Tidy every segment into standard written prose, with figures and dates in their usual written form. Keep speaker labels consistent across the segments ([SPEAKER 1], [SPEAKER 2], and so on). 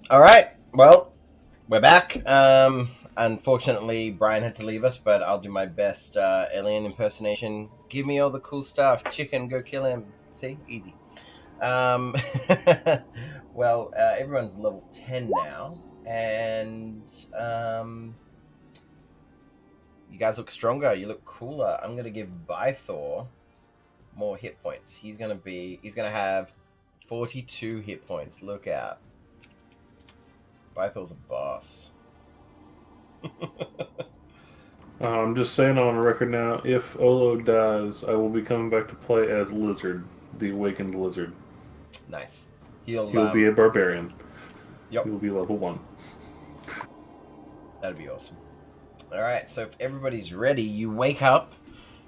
[SPEAKER 1] All right. Well, we're back. Unfortunately, Brian had to leave us, but I'll do my best alien impersonation. Give me all the cool stuff. Chicken, go kill him. See? Easy. Um, well, everyone's level 10 now, and you guys look stronger. You look cooler. I'm going to give Bythor more hit points. He's going to have 42 hit points. Look out. Bythor's a boss.
[SPEAKER 2] I'm just saying on record now, if Olo dies, I will be coming back to play as Lizard, the Awakened Lizard.
[SPEAKER 1] Nice.
[SPEAKER 2] He'll be a barbarian.
[SPEAKER 1] Yep.
[SPEAKER 2] He will be level 1.
[SPEAKER 1] That'd be awesome. Alright, so if everybody's ready, you wake up,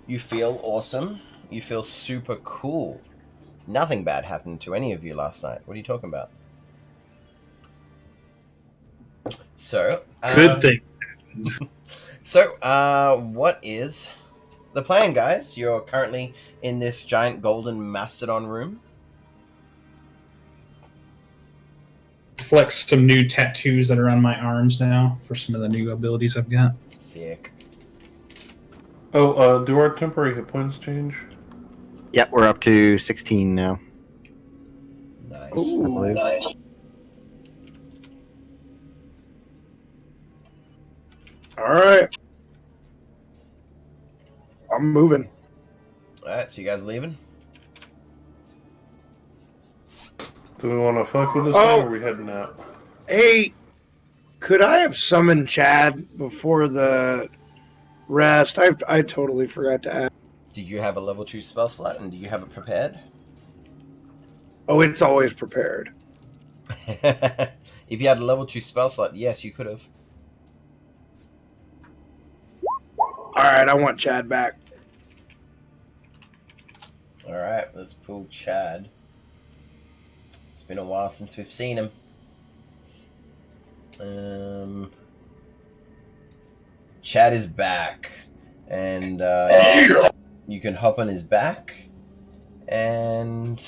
[SPEAKER 1] you feel awesome, you feel super cool. Nothing bad happened to any of you last night. What are you talking about? So,
[SPEAKER 3] good thing.
[SPEAKER 1] So, what is the plan, guys? You're currently in this giant golden mastodon room.
[SPEAKER 3] Flex some new tattoos that are on my arms now for some of the new abilities I've got.
[SPEAKER 1] Sick.
[SPEAKER 2] Oh, do our temporary hit points change?
[SPEAKER 4] Yep, we're up to 16 now.
[SPEAKER 1] Nice.
[SPEAKER 4] Ooh,
[SPEAKER 5] Nice. All right. I'm moving.
[SPEAKER 1] Alright, so you guys leaving?
[SPEAKER 2] Do we want to fuck with this
[SPEAKER 5] Oh.
[SPEAKER 2] thing, or are we heading out?
[SPEAKER 5] Hey, could I have summoned Chad before the rest? I totally forgot to ask.
[SPEAKER 1] Do you have a level 2 spell slot, and do you have it prepared?
[SPEAKER 5] Oh, it's always prepared.
[SPEAKER 1] If you had a level 2 spell slot, yes, you could have.
[SPEAKER 5] All right, I want Chad back.
[SPEAKER 1] Alright, let's pull Chad. It's been a while since we've seen him. Chad is back. And you can hop on his back. And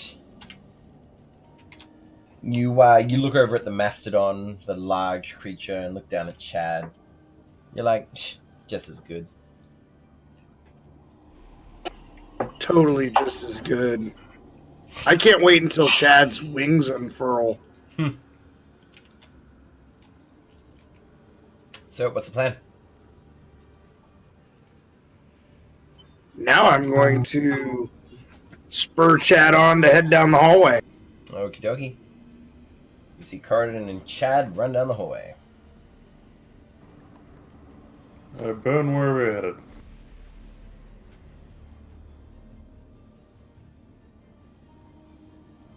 [SPEAKER 1] you look over at the mastodon, the large creature, and look down at Chad. You're like, just as good.
[SPEAKER 5] Totally just as good. I can't wait until Chad's wings unfurl.
[SPEAKER 1] So, what's the plan?
[SPEAKER 5] Now I'm going to spur Chad on to head down the hallway.
[SPEAKER 1] Okie dokie. You see Cardin and Chad run down the hallway.
[SPEAKER 2] Ben, where are we headed?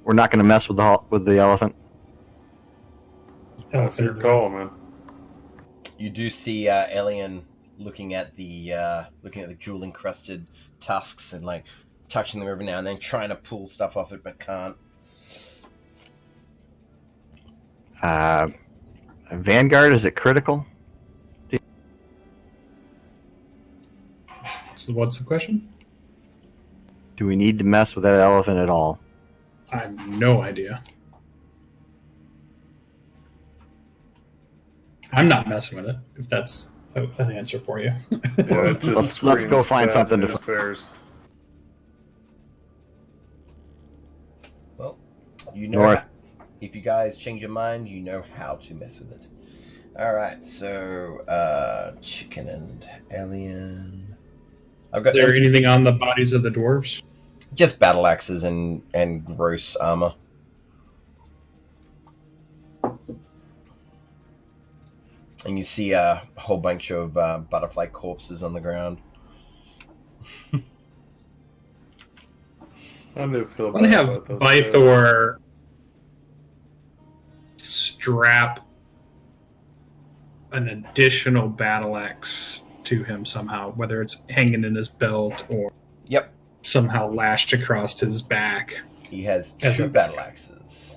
[SPEAKER 4] we're not going to mess with the elephant.
[SPEAKER 2] That's your call, man.
[SPEAKER 1] You do see Alien looking at the jewel encrusted tusks and like touching them every now and then, trying to pull stuff off it but can't.
[SPEAKER 4] Vanguard, is it critical?
[SPEAKER 3] So what's the question?
[SPEAKER 4] Do we need to mess with that elephant at all?
[SPEAKER 3] I have no idea. I'm not messing with it, if that's an answer for you.
[SPEAKER 2] Yeah, it just
[SPEAKER 4] Let's go
[SPEAKER 2] screams
[SPEAKER 4] find
[SPEAKER 2] fat
[SPEAKER 4] something to
[SPEAKER 2] news bears.
[SPEAKER 1] Well, you know,
[SPEAKER 4] North.
[SPEAKER 1] if you guys change your mind, you know how to mess with it. Alright, so, Chicken and Alien. I've got
[SPEAKER 3] Is there
[SPEAKER 1] NPCs.
[SPEAKER 3] anything on the bodies of the dwarves?
[SPEAKER 1] Just battle axes and gross armor. And you see a whole bunch of butterfly corpses on the ground.
[SPEAKER 2] I do feel
[SPEAKER 3] I'm going to
[SPEAKER 2] bad
[SPEAKER 3] have
[SPEAKER 2] about those guys.
[SPEAKER 3] Bythor strap an additional battle axe to him somehow, whether it's hanging in his belt or
[SPEAKER 1] Yep,
[SPEAKER 3] somehow lashed across his back.
[SPEAKER 1] he has
[SPEAKER 3] As
[SPEAKER 1] two
[SPEAKER 3] a-
[SPEAKER 1] battle axes.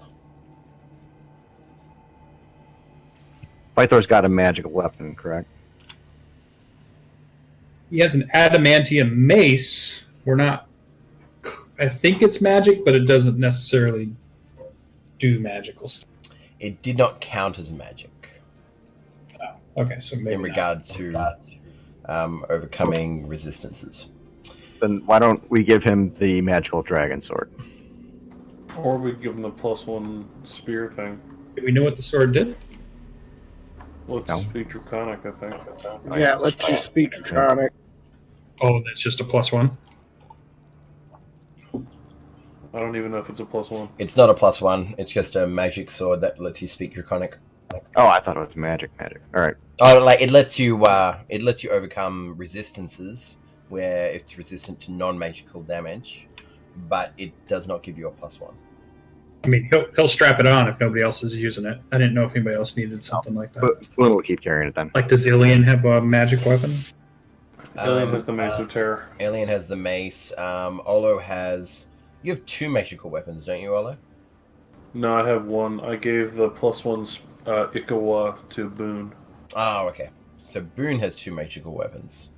[SPEAKER 4] Bythor's got a magical weapon, correct?
[SPEAKER 3] He has an adamantium mace. I think it's magic, but it doesn't necessarily do magical stuff.
[SPEAKER 1] it did not count as magic
[SPEAKER 3] Okay, so maybe
[SPEAKER 1] in regard to overcoming resistances.
[SPEAKER 4] Then why don't we give him the magical dragon sword?
[SPEAKER 2] Or we give him the +1 spear thing.
[SPEAKER 3] Do we know what the sword did?
[SPEAKER 2] Let's
[SPEAKER 4] No.
[SPEAKER 2] speak Draconic, I think.
[SPEAKER 5] Yeah, let's just speak Draconic.
[SPEAKER 3] Oh, that's just a +1.
[SPEAKER 2] I don't even know if it's a +1.
[SPEAKER 1] It's not a +1. It's just a magic sword that lets you speak Draconic.
[SPEAKER 4] Oh, I thought it was magic. All right.
[SPEAKER 1] Oh, like it lets you overcome resistances where it's resistant to non-magical damage, but it does not give you a +1.
[SPEAKER 3] I mean, he'll strap it on if nobody else is using it. I didn't know if anybody else needed something like that.
[SPEAKER 4] But Boone will keep carrying it then.
[SPEAKER 3] Like, does Ilian have a magic weapon?
[SPEAKER 2] Alien has the Mace of Terror.
[SPEAKER 1] Alien has the mace. Olo has. You have 2 magical weapons, don't you, Olo?
[SPEAKER 2] No, I have one. I gave the +1 Ikawa to Boone.
[SPEAKER 1] Oh, okay. So Boone has 2 magical weapons.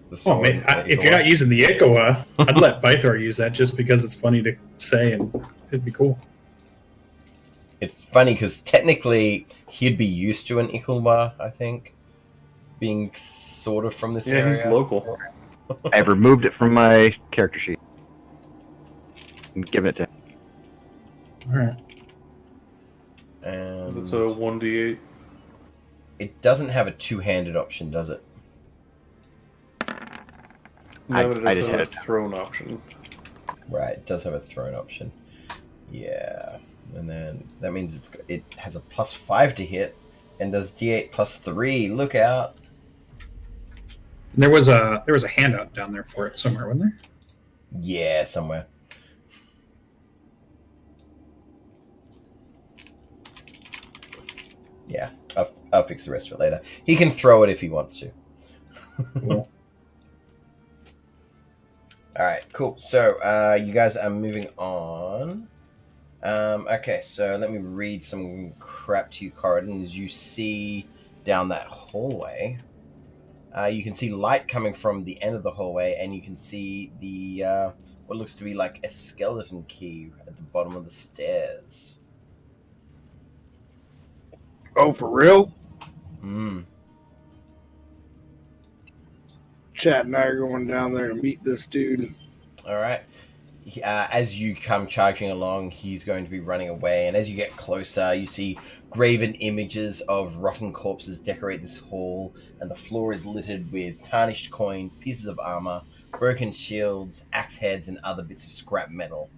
[SPEAKER 1] The
[SPEAKER 3] Oh,
[SPEAKER 1] sword
[SPEAKER 3] man,
[SPEAKER 1] and the
[SPEAKER 3] if you're
[SPEAKER 1] Ikawa.
[SPEAKER 3] not using the Ikawa, I'd let Bythor use that just because it's funny to say and it'd be cool.
[SPEAKER 1] It's funny because technically he'd be used to an Ikawa, I think, being sort of from this
[SPEAKER 2] Yeah,
[SPEAKER 1] area.
[SPEAKER 2] he's local.
[SPEAKER 4] I've removed it from my character sheet and given it to him.
[SPEAKER 3] All right.
[SPEAKER 1] And
[SPEAKER 2] That's a 1d8.
[SPEAKER 1] it doesn't have a 2-handed option, does it?
[SPEAKER 2] No, but it
[SPEAKER 4] I
[SPEAKER 2] does
[SPEAKER 4] just
[SPEAKER 2] have
[SPEAKER 4] had
[SPEAKER 2] a
[SPEAKER 4] it.
[SPEAKER 2] thrown option.
[SPEAKER 1] Right, it does have a thrown option. Yeah, and then that means it has a +5 to hit, and does D8 +3. Look out!
[SPEAKER 3] There was a handout down there for it somewhere, wasn't there?
[SPEAKER 1] Yeah, somewhere. Yeah, I'll fix the rest of it later. He can throw it if he wants to.
[SPEAKER 3] Cool.
[SPEAKER 1] All right, cool. So you guys are moving on. Okay, so let me read some crap to you, Corridon. As you see down that hallway, you can see light coming from the end of the hallway, and you can see the what looks to be like a skeleton key at the bottom of the stairs.
[SPEAKER 5] Oh, for real?
[SPEAKER 1] Hmm.
[SPEAKER 5] Chad and I are going down there to meet this dude.
[SPEAKER 1] All right. As you come charging along, he's going to be running away, and as you get closer, you see graven images of rotten corpses decorate this hall, and the floor is littered with tarnished coins, pieces of armor, broken shields, axe heads, and other bits of scrap metal.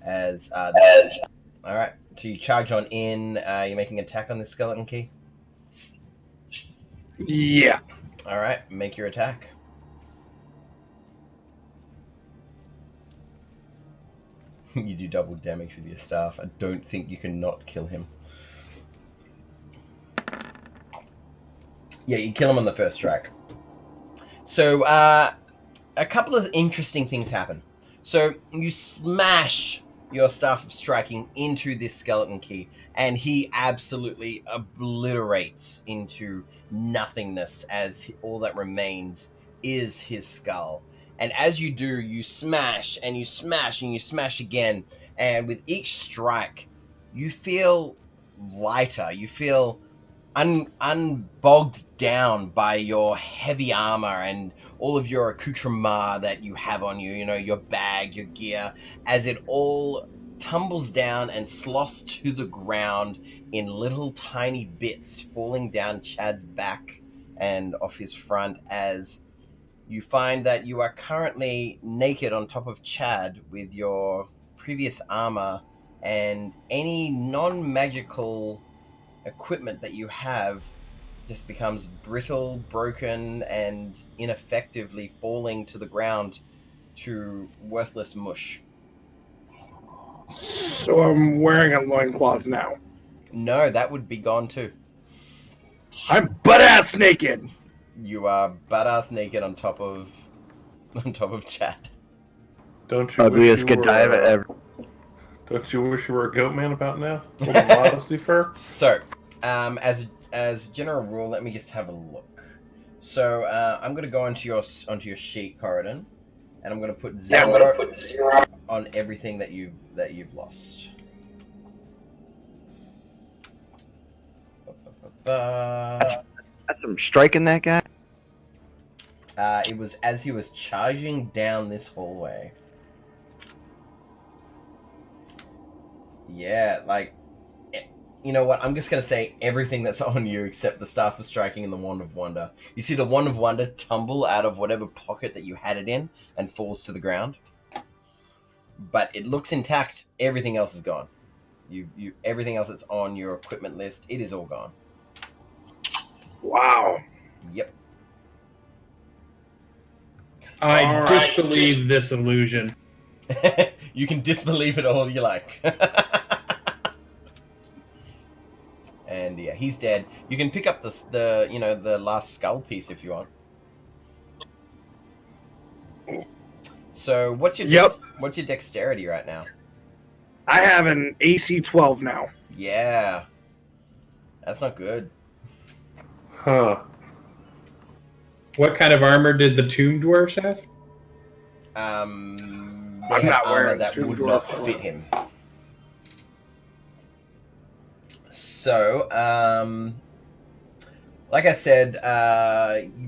[SPEAKER 1] All right, so you charge on in. You're making an attack on this skeleton key.
[SPEAKER 5] Yeah.
[SPEAKER 1] All right, make your attack. You do double damage with your staff. I don't think you can not kill him. Yeah, you kill him on the first strike. So, a couple of interesting things happen. So, you smash your staff of striking into this skeleton key, and he absolutely obliterates into nothingness as all that remains is his skull. And as you do, you smash and you smash and you smash again. And with each strike, you feel lighter. You feel unbogged down by your heavy armor and all of your accoutrement that you have on you. You know, your bag, your gear, as it all tumbles down and slots to the ground in little tiny bits, falling down Chad's back and off his front as you find that you are currently naked on top of Chad with your previous armor and any non-magical equipment that you have just becomes brittle, broken, and ineffectively falling to the ground to worthless mush.
[SPEAKER 5] So I'm wearing a loincloth now.
[SPEAKER 1] No, that would be gone too.
[SPEAKER 5] I'm butt-ass naked.
[SPEAKER 1] You are badass naked on top of Chad.
[SPEAKER 2] Don't you
[SPEAKER 4] Ugliest
[SPEAKER 2] wish you
[SPEAKER 4] Godiva
[SPEAKER 2] were,
[SPEAKER 4] ever.
[SPEAKER 2] Don't you wish you were a goat man about now? A little modesty fur?
[SPEAKER 1] So, as general rule, let me just have a look. So, I'm going to go onto your sheet, Corridon, and I'm going to put 0 on everything that you've lost. Ba-ba-ba.
[SPEAKER 4] That's some striking that guy.
[SPEAKER 1] It was as he was charging down this hallway. Yeah, like, you know what? I'm just gonna say everything that's on you except the Staff of Striking and the Wand of Wonder. You see the Wand of Wonder tumble out of whatever pocket that you had it in and falls to the ground. But it looks intact. Everything else is gone. Everything else that's on your equipment list, it is all gone.
[SPEAKER 5] Wow.
[SPEAKER 1] Yep.
[SPEAKER 3] I disbelieve this illusion.
[SPEAKER 1] You can disbelieve it all you like. And yeah, he's dead. You can pick up the last skull piece if you want. So what's your what's your dexterity right now?
[SPEAKER 5] I have an AC 12 now.
[SPEAKER 1] Yeah, that's not good.
[SPEAKER 2] Huh.
[SPEAKER 3] What kind of armor did the tomb dwarves have?
[SPEAKER 1] They
[SPEAKER 5] I'm
[SPEAKER 1] have
[SPEAKER 5] not
[SPEAKER 1] armor
[SPEAKER 5] wearing
[SPEAKER 1] that
[SPEAKER 5] Tomb
[SPEAKER 1] would
[SPEAKER 5] Dwarf
[SPEAKER 1] not
[SPEAKER 5] armor.
[SPEAKER 1] fit him. So, like I said,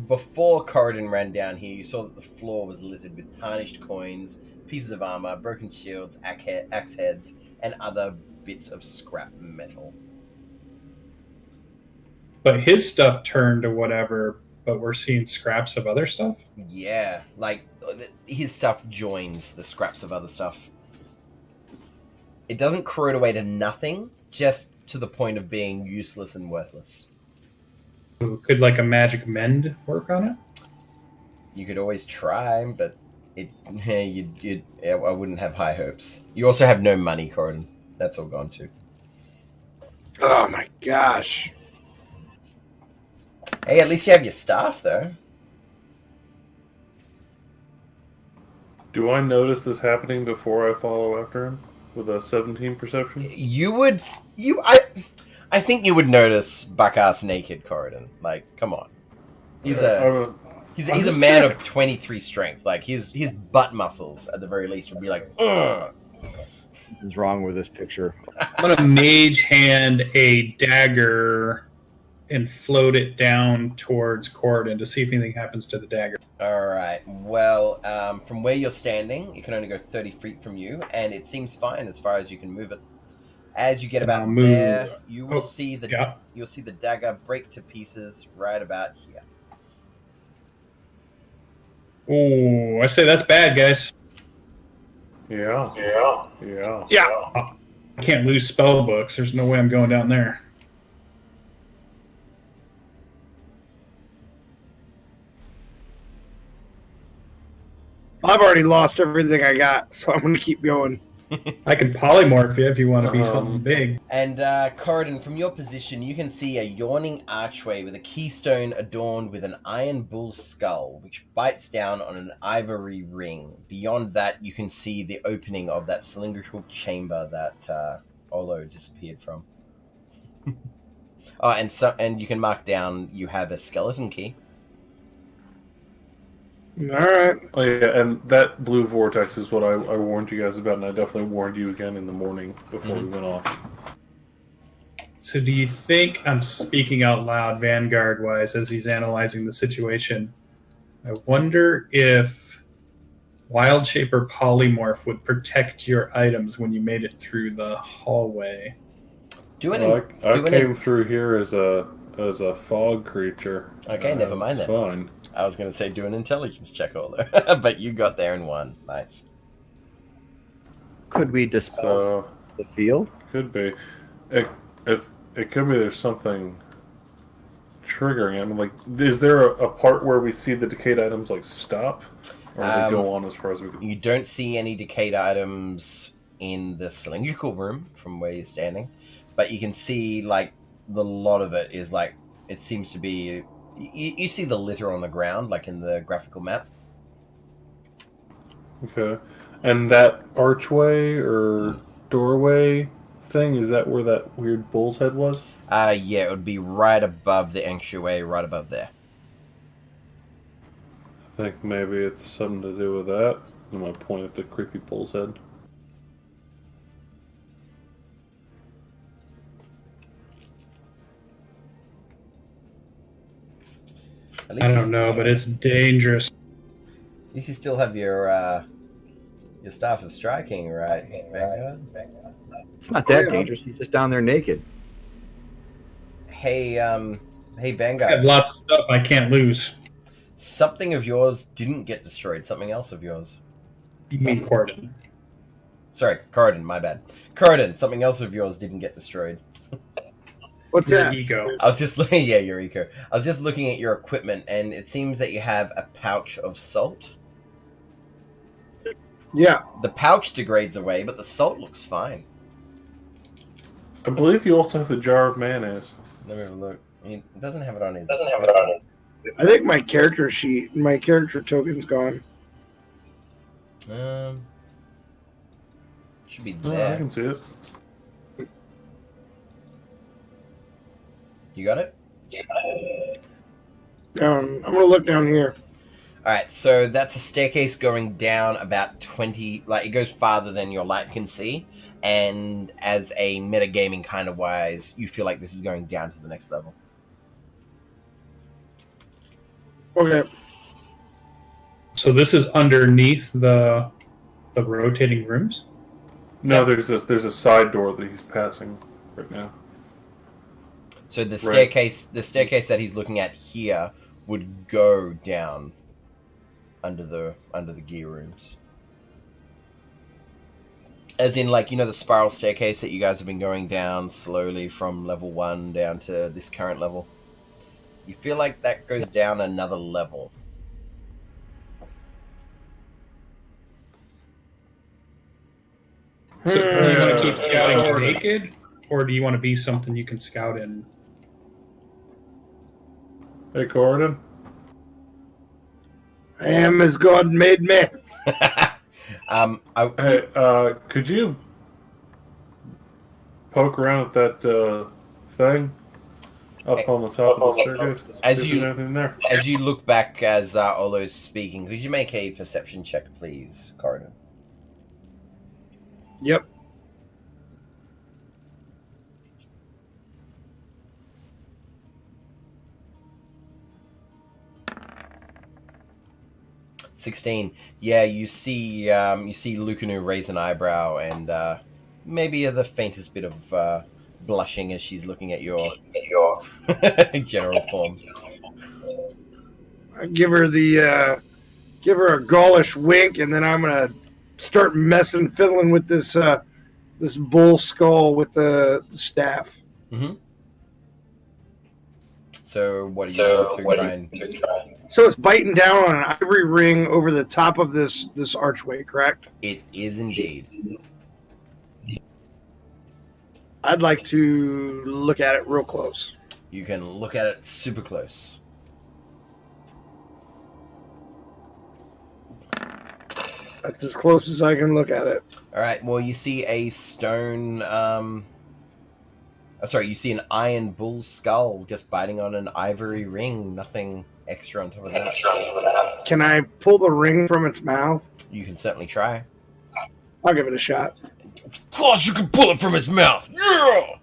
[SPEAKER 1] before Corridon ran down here, you saw that the floor was littered with tarnished coins, pieces of armor, broken shields, axe heads, and other bits of scrap metal.
[SPEAKER 3] But his stuff turned to whatever, but we're seeing scraps of other stuff?
[SPEAKER 1] Yeah, like, his stuff joins the scraps of other stuff. It doesn't corrode away to nothing, just to the point of being useless and worthless.
[SPEAKER 3] Could like a magic mend work on it?
[SPEAKER 1] You could always try, but I wouldn't have high hopes. You also have no money, Corridon. That's all gone too.
[SPEAKER 5] Oh my gosh.
[SPEAKER 1] Hey, at least you have your staff, though.
[SPEAKER 2] Do I notice this happening before I follow after him with a 17 perception?
[SPEAKER 1] I think you would notice buck-ass naked Corridon. Like, come on. He's a man of 23 strength. Like, his butt muscles, at the very least, would be like, ugh.
[SPEAKER 4] What's wrong with this picture?
[SPEAKER 3] I'm gonna mage hand a dagger and float it down towards Corridon to see if anything happens to the dagger.
[SPEAKER 1] Alright, well, from where you're standing, it can only go 30 feet from you, and it seems fine as far as you can move it. As you get about there, you will see the dagger break to pieces right about here.
[SPEAKER 3] Oh, I say that's bad, guys.
[SPEAKER 2] Yeah.
[SPEAKER 3] I can't lose spell books. There's no way I'm going down there.
[SPEAKER 5] I've already lost everything I got, so I'm going to keep going.
[SPEAKER 3] I can polymorph you if you want to be something big.
[SPEAKER 1] And Corridon, from your position, you can see a yawning archway with a keystone adorned with an iron bull skull, which bites down on an ivory ring. Beyond that, you can see the opening of that cylindrical chamber that Olo disappeared from. Oh, and you can mark down you have a skeleton key.
[SPEAKER 5] Alright.
[SPEAKER 2] Oh yeah, and that blue vortex is what I warned you guys about, and I definitely warned you again in the morning before we went off.
[SPEAKER 3] So do you think, I'm speaking out loud Vanguard-wise as he's analyzing the situation, I wonder if Wild Shape or Polymorph would protect your items when you made it through the hallway?
[SPEAKER 2] I came through here as a fog creature.
[SPEAKER 1] Okay, never mind then.
[SPEAKER 2] Fine.
[SPEAKER 1] I was going to say do an intelligence check, Olo, but you got there in one. Nice.
[SPEAKER 4] Could we dispel the field?
[SPEAKER 2] Could be. It could be there's something triggering. I mean, like, is there a part where we see the decayed items like stop, or do they go on as far as we can?
[SPEAKER 1] You don't see any decayed items in the cylindrical room from where you're standing, but you can see like the lot of it is like it seems to be. You see the litter on the ground, like in the graphical map.
[SPEAKER 2] Okay, and that archway or doorway thing, is that where that weird bull's head was?
[SPEAKER 1] Yeah, it would be right above the entryway, right above there.
[SPEAKER 2] I think maybe it's something to do with that. I'm gonna point at the creepy bull's head.
[SPEAKER 1] At least
[SPEAKER 3] I don't know, but it's dangerous.
[SPEAKER 1] At least you still have your staff of striking, right, Vanguard?
[SPEAKER 4] It's not that
[SPEAKER 5] yeah.
[SPEAKER 4] dangerous. He's just down there naked.
[SPEAKER 1] Hey, hey,
[SPEAKER 3] I have
[SPEAKER 1] Vanguard.
[SPEAKER 3] lots of stuff I can't lose.
[SPEAKER 1] Something of yours didn't get destroyed. Something else of yours.
[SPEAKER 3] You mean Corden?
[SPEAKER 1] Sorry, Corridon, my bad. Corridon, something else of yours didn't get destroyed.
[SPEAKER 5] What's
[SPEAKER 3] Your
[SPEAKER 5] that?
[SPEAKER 3] ego.
[SPEAKER 1] I was just looking, yeah, your eco. I was just looking at your equipment, and it seems that you have a pouch of salt.
[SPEAKER 5] Yeah.
[SPEAKER 1] The pouch degrades away, but the salt looks fine.
[SPEAKER 2] I believe you also have the jar of mayonnaise.
[SPEAKER 1] Let me have a look. He doesn't have it on his.
[SPEAKER 5] I think my character token's gone.
[SPEAKER 1] Should be
[SPEAKER 2] Oh, I
[SPEAKER 1] there.
[SPEAKER 2] can see it.
[SPEAKER 1] You got it?
[SPEAKER 5] I'm gonna look down here.
[SPEAKER 1] Alright, so that's a staircase going down about 20, like it goes farther than your light can see, and as a metagaming kind of wise, you feel like this is going down to the next level.
[SPEAKER 5] Okay.
[SPEAKER 3] So this is underneath the rotating rooms?
[SPEAKER 2] No, there's a side door that he's passing right now.
[SPEAKER 1] So the
[SPEAKER 2] Right.
[SPEAKER 1] staircase that he's looking at here would go down under the gear rooms. As in, like, you know, the spiral staircase that you guys have been going down slowly from level 1 down to this current level. You feel like that goes down another level.
[SPEAKER 3] So do you want to keep
[SPEAKER 2] Uh,
[SPEAKER 3] scouting naked, or do you want to be something you can scout in?
[SPEAKER 2] Hey, Corridon.
[SPEAKER 5] I am as God made me.
[SPEAKER 2] Hey, could you poke around at that thing up on the top of the staircase?
[SPEAKER 1] As
[SPEAKER 2] See if
[SPEAKER 1] you-
[SPEAKER 2] there's anything there.
[SPEAKER 1] As you look back as Olo's speaking, could you make a perception check, please, Corridon?
[SPEAKER 5] Yep.
[SPEAKER 1] $16. Yeah, you see Lucanu raise an eyebrow and maybe the faintest bit of blushing as she's looking at your general form.
[SPEAKER 5] I give her a gaulish wink, and then I'm gonna start fiddling with this bull skull with the staff.
[SPEAKER 1] Mm-hmm. So what do you want to try and...
[SPEAKER 5] So it's biting down on an ivory ring over the top of this archway, correct?
[SPEAKER 1] It is indeed.
[SPEAKER 5] I'd like to look at it real close.
[SPEAKER 1] You can look at it super close.
[SPEAKER 5] That's as close as I can look at it.
[SPEAKER 1] All right. Well, you see a stone. You see an iron bull skull just biting on an ivory ring. Nothing extra on top of that.
[SPEAKER 5] Can I pull the ring from its mouth?
[SPEAKER 1] You can certainly try.
[SPEAKER 5] I'll give it a shot.
[SPEAKER 1] Of course, you can pull it from his mouth. Yeah.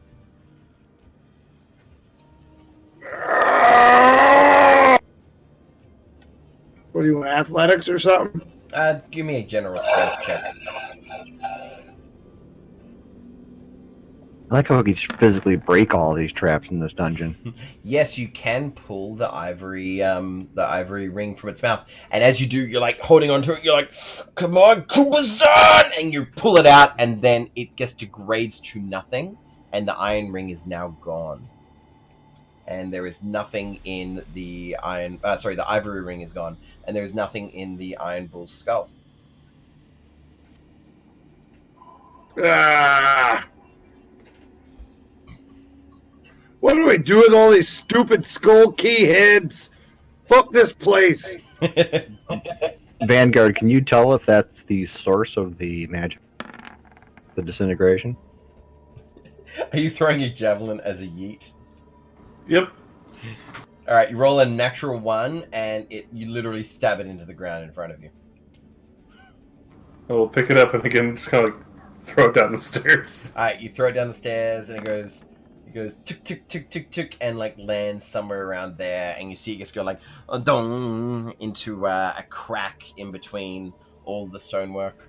[SPEAKER 5] What do you want, athletics or something?
[SPEAKER 1] Give me a general strength check.
[SPEAKER 4] I like how we can just physically break all these traps in this dungeon.
[SPEAKER 1] Yes, you can pull the ivory ring from its mouth, and as you do, you're like holding onto it. You're like, "Come on, Kubazan!" And you pull it out, and then it just degrades to nothing, and the iron ring is now gone. And there is nothing in the the ivory ring is gone, and there is nothing in the iron bull's skull.
[SPEAKER 5] Ah. What do we do with all these stupid skull key heads? Fuck this place.
[SPEAKER 4] Vanguard, can you tell if that's the source of the magic? The disintegration?
[SPEAKER 1] Are you throwing your javelin as a yeet?
[SPEAKER 2] Yep.
[SPEAKER 1] All right, you roll a natural 1, and you literally stab it into the ground in front of you.
[SPEAKER 2] I will pick it up and again just kind of like throw it down the stairs.
[SPEAKER 1] All right, you throw it down the stairs, and it goes tick tick tick tick tick and like lands somewhere around there, and you see it just go like dong into a crack in between all the stonework.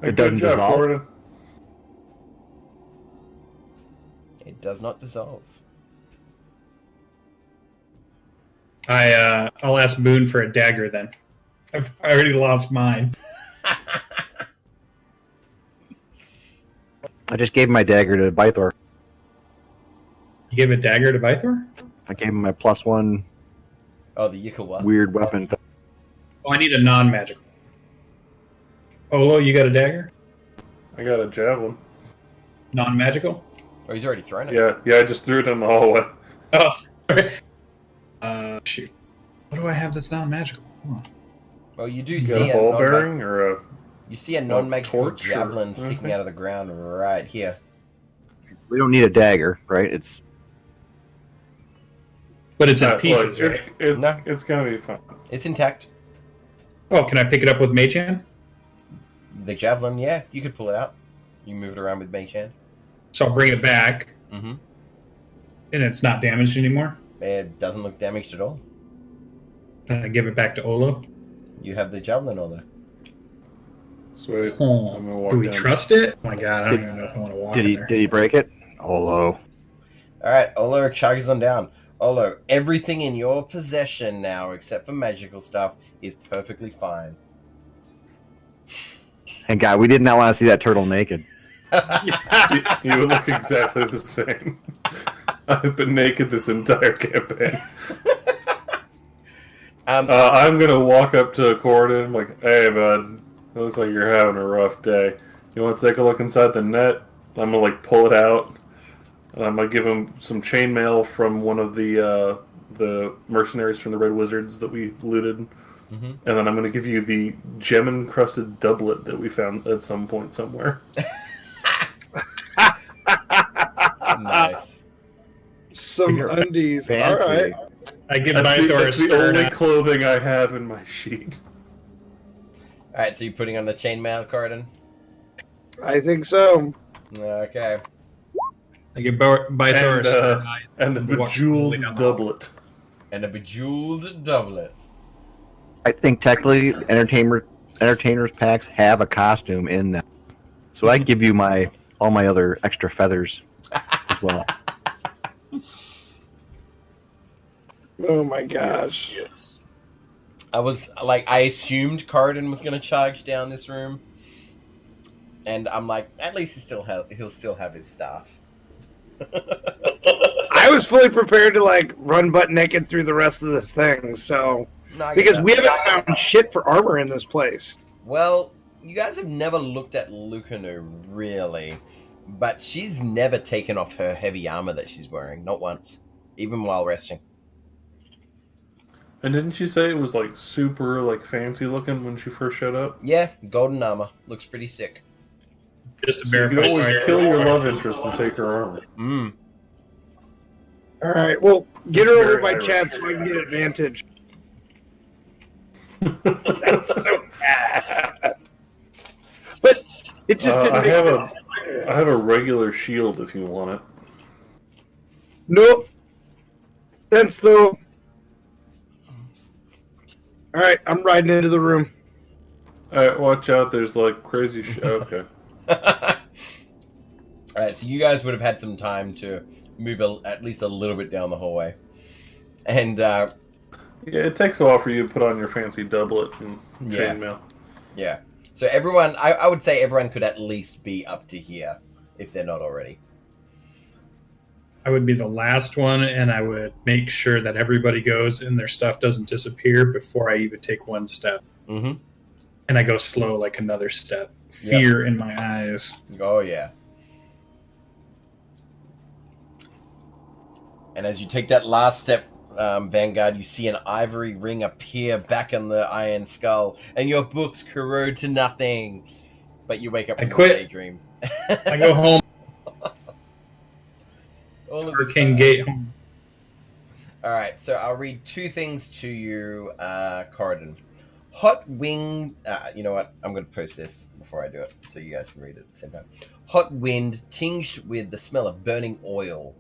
[SPEAKER 4] It doesn't
[SPEAKER 2] Good job,
[SPEAKER 4] dissolve?
[SPEAKER 2] Gordon.
[SPEAKER 1] It does not dissolve.
[SPEAKER 3] I'll ask Boone for a dagger then. I've already lost mine.
[SPEAKER 4] I just gave my dagger to Bythor.
[SPEAKER 3] You gave a dagger to Bythor?
[SPEAKER 4] I gave him my +1
[SPEAKER 1] Oh, the Yikawa.
[SPEAKER 4] weird weapon.
[SPEAKER 3] Oh, I need a non-magical. Olo, you got a dagger?
[SPEAKER 2] I got a javelin.
[SPEAKER 3] Non-magical?
[SPEAKER 1] Oh, he's already thrown it.
[SPEAKER 2] Yeah, I just threw it in the hallway.
[SPEAKER 3] Oh, shoot. What do I have that's non-magical? Hold on.
[SPEAKER 1] Well, you do
[SPEAKER 2] You
[SPEAKER 1] see
[SPEAKER 2] got a
[SPEAKER 1] a
[SPEAKER 2] ball
[SPEAKER 1] non-mag-
[SPEAKER 2] bearing or a...
[SPEAKER 1] you see a non-magical
[SPEAKER 2] torch or
[SPEAKER 1] javelin sticking
[SPEAKER 2] anything?
[SPEAKER 1] out of the ground right here.
[SPEAKER 4] We don't need a dagger, right? It's
[SPEAKER 3] But it's in
[SPEAKER 2] Yeah,
[SPEAKER 3] pieces,
[SPEAKER 2] look,
[SPEAKER 3] right?
[SPEAKER 1] No.
[SPEAKER 2] It's gonna be fun.
[SPEAKER 1] It's intact.
[SPEAKER 3] Oh, can I pick it up with Mage Hand?
[SPEAKER 1] The javelin, yeah, you could pull it out. You move it around with Mage Hand.
[SPEAKER 3] So I'll bring it back,
[SPEAKER 1] Mm-hmm.
[SPEAKER 3] and it's not damaged anymore.
[SPEAKER 1] It doesn't look damaged at all.
[SPEAKER 3] And I give it back to Olo.
[SPEAKER 1] You have the javelin, although.
[SPEAKER 2] Sweet.
[SPEAKER 3] Oh,
[SPEAKER 2] I'm gonna walk
[SPEAKER 3] do we
[SPEAKER 2] down.
[SPEAKER 3] trust it? Oh my god, I don't even know if I want to walk
[SPEAKER 4] did
[SPEAKER 3] in
[SPEAKER 4] he
[SPEAKER 3] there.
[SPEAKER 4] did he break it? Olo.
[SPEAKER 1] All right, Olo chugs on down. Olo, everything in your possession now, except for magical stuff, is perfectly fine.
[SPEAKER 4] And God, we did not want to see that turtle naked.
[SPEAKER 2] You would look exactly the same. I've been naked this entire campaign. I'm gonna walk up to Corden like, "Hey, bud, it looks like you're having a rough day. You want to take a look inside the net?" I'm gonna like pull it out, and I'm gonna give him some chainmail from one of the mercenaries from the Red Wizards that we looted,
[SPEAKER 1] Mm-hmm.
[SPEAKER 2] and then I'm gonna give you the gem-encrusted doublet that we found at some point somewhere.
[SPEAKER 1] Nice.
[SPEAKER 5] Some
[SPEAKER 4] You're
[SPEAKER 5] undies.
[SPEAKER 4] fancy.
[SPEAKER 5] All right.
[SPEAKER 3] I give
[SPEAKER 2] That's
[SPEAKER 3] Bythor a
[SPEAKER 2] that's the
[SPEAKER 3] stern
[SPEAKER 2] only
[SPEAKER 3] eye.
[SPEAKER 2] clothing I have in my sheet.
[SPEAKER 1] All right, so you're putting on the chainmail, Corden?
[SPEAKER 5] I think so.
[SPEAKER 1] Okay.
[SPEAKER 3] I give Bythor a
[SPEAKER 2] And,
[SPEAKER 3] stern eye.
[SPEAKER 2] And the
[SPEAKER 3] Walk
[SPEAKER 2] bejeweled
[SPEAKER 3] slowly down the hall.
[SPEAKER 2] doublet.
[SPEAKER 1] And a bejeweled doublet.
[SPEAKER 4] I think technically entertainers packs have a costume in them, so I give you all my other extra feathers as well.
[SPEAKER 5] Oh my gosh.
[SPEAKER 1] I assumed Corden was going to charge down this room. And I'm like, at least he'll still have his staff.
[SPEAKER 5] I was fully prepared to like run butt naked through the rest of this thing, so
[SPEAKER 1] No, I get
[SPEAKER 5] because
[SPEAKER 1] that.
[SPEAKER 5] we haven't found shit for armor in this place.
[SPEAKER 1] Well, you guys have never looked at Lucanu, really. But she's never taken off her heavy armor that she's wearing. Not once. Even while resting.
[SPEAKER 2] And didn't you say it was like super like fancy looking when she first showed up?
[SPEAKER 1] Yeah, golden armor. Looks pretty sick.
[SPEAKER 3] Just to
[SPEAKER 2] So you
[SPEAKER 3] verify.
[SPEAKER 2] can always kill your love interest and take her armor.
[SPEAKER 1] Mmm.
[SPEAKER 5] All right, well, get her
[SPEAKER 2] It's
[SPEAKER 5] over
[SPEAKER 2] very
[SPEAKER 5] by
[SPEAKER 2] Irish.
[SPEAKER 5] Chad so I can get advantage. That's so bad. But it just didn't
[SPEAKER 2] I
[SPEAKER 5] make
[SPEAKER 2] have
[SPEAKER 5] sense.
[SPEAKER 2] I have a regular shield if you want it.
[SPEAKER 5] Nope. Thanks, though. All right, I'm riding into the room.
[SPEAKER 2] Alright, watch out, there's like crazy shit. Okay.
[SPEAKER 1] Alright, so you guys would have had some time to move at least a little bit down the hallway. And,
[SPEAKER 2] Yeah, it takes a while for you to put on your fancy doublet and
[SPEAKER 1] Yeah.
[SPEAKER 2] chainmail.
[SPEAKER 1] yeah. So everyone, I would say everyone could at least be up to here, if they're not already.
[SPEAKER 3] I would be the last one, and I would make sure that everybody goes and their stuff doesn't disappear before I even take one step.
[SPEAKER 1] Mm-hmm.
[SPEAKER 3] And I go slow like another step. Fear in my eyes.
[SPEAKER 1] Oh, yeah. And as you take that last step, Vanguard, you see an ivory ring appear back in the iron skull, and your books corrode to nothing. But you wake up
[SPEAKER 3] I
[SPEAKER 1] from
[SPEAKER 3] quit.
[SPEAKER 1] a daydream.
[SPEAKER 3] I go home.
[SPEAKER 1] All of this
[SPEAKER 3] Hurricane
[SPEAKER 1] stuff.
[SPEAKER 3] Gate home.
[SPEAKER 1] All right, so I'll read two things to you, Corden. Hot wind. You know what? I'm going to post this before I do it so you guys can read it at the same time. Hot wind tinged with the smell of burning oil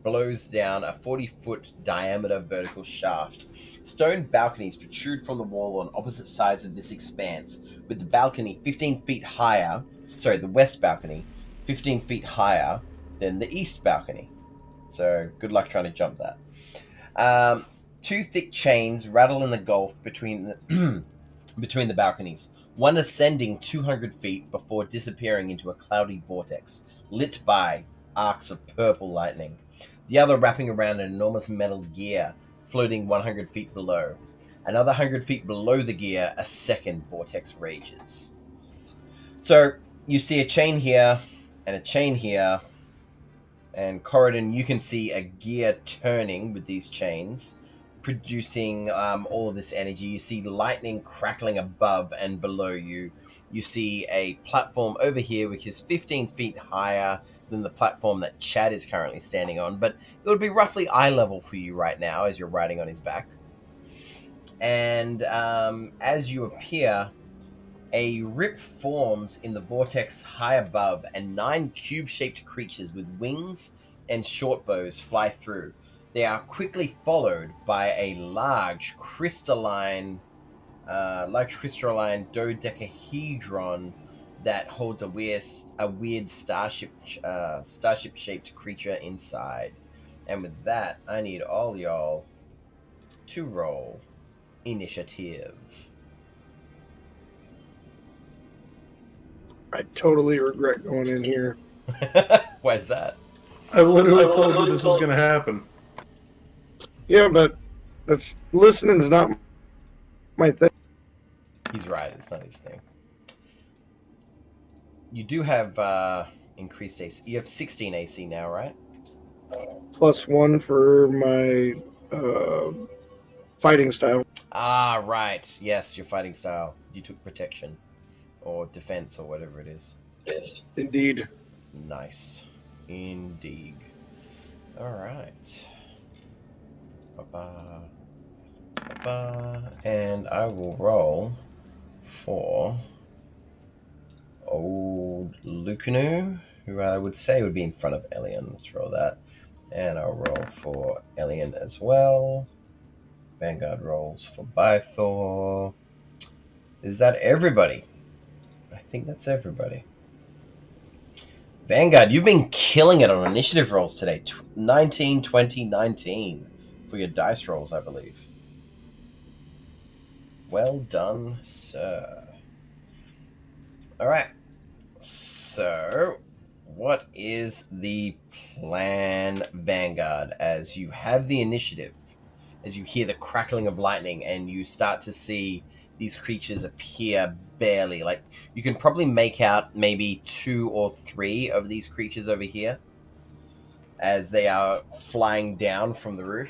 [SPEAKER 1] blows down a 40-foot diameter vertical shaft. Stone balconies protrude from the wall on opposite sides of this expanse, with the balcony 15 feet higher. Sorry, the west balcony 15 feet higher than the east balcony. So good luck trying to jump that. Two thick chains rattle in the gulf between the balconies, one ascending 200 feet before disappearing into a cloudy vortex, lit by arcs of purple lightning. The other wrapping around an enormous metal gear, floating 100 feet below. Another 100 feet below the gear, a second vortex rages. So, you see a chain here, and a chain here, and Corridon, you can see a gear turning with these chains, producing all of this energy. You see lightning crackling above and below you. You see a platform over here, which is 15 feet higher than the platform that Chad is currently standing on, but it would be roughly eye level for you right now as you're riding on his back. And as you appear, a rip forms in the vortex high above, and 9 cube-shaped creatures with wings and short bows fly through. They are quickly followed by a large crystalline dodecahedron that holds a weird starship-shaped creature inside. And with that, I need all y'all to roll initiative.
[SPEAKER 5] I totally regret going in here.
[SPEAKER 1] Why is that?
[SPEAKER 2] I literally told you this was going to happen.
[SPEAKER 5] Yeah, but listening's not my thing.
[SPEAKER 1] He's right, it's not his thing. You do have increased AC. You have 16 AC now, right?
[SPEAKER 5] +1 for my fighting style.
[SPEAKER 1] Ah, right. Yes, your fighting style. You took protection. Or defense, or whatever it is.
[SPEAKER 5] Yes. Indeed.
[SPEAKER 1] Nice. Indeed. Alright. And I will roll for old Lucanu, who I would say would be in front of Elian. Let's roll that. And I'll roll for Elian as well. Vanguard rolls for Bythor. Is that everybody? I think that's everybody. Vanguard, you've been killing it on initiative rolls today. 19, 20, 19 for your dice rolls, I believe. Well done, sir. Alright. So, what is the plan, Vanguard, as you have the initiative, as you hear the crackling of lightning and you start to see these creatures appear barely? Like, you can probably make out maybe 2 or 3 of these creatures over here as they are flying down from the roof.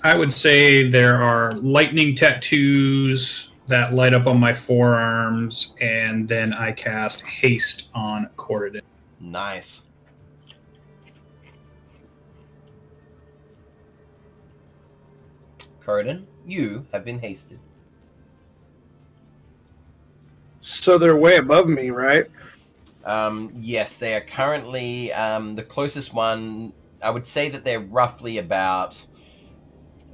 [SPEAKER 3] I would say there are lightning tattoos that light up on my forearms, and then I cast haste on Corridon.
[SPEAKER 1] Nice. Corridon, you have been hasted.
[SPEAKER 5] So they're way above me, right?
[SPEAKER 1] Yes, they are currently the closest one. I would say that they're roughly about,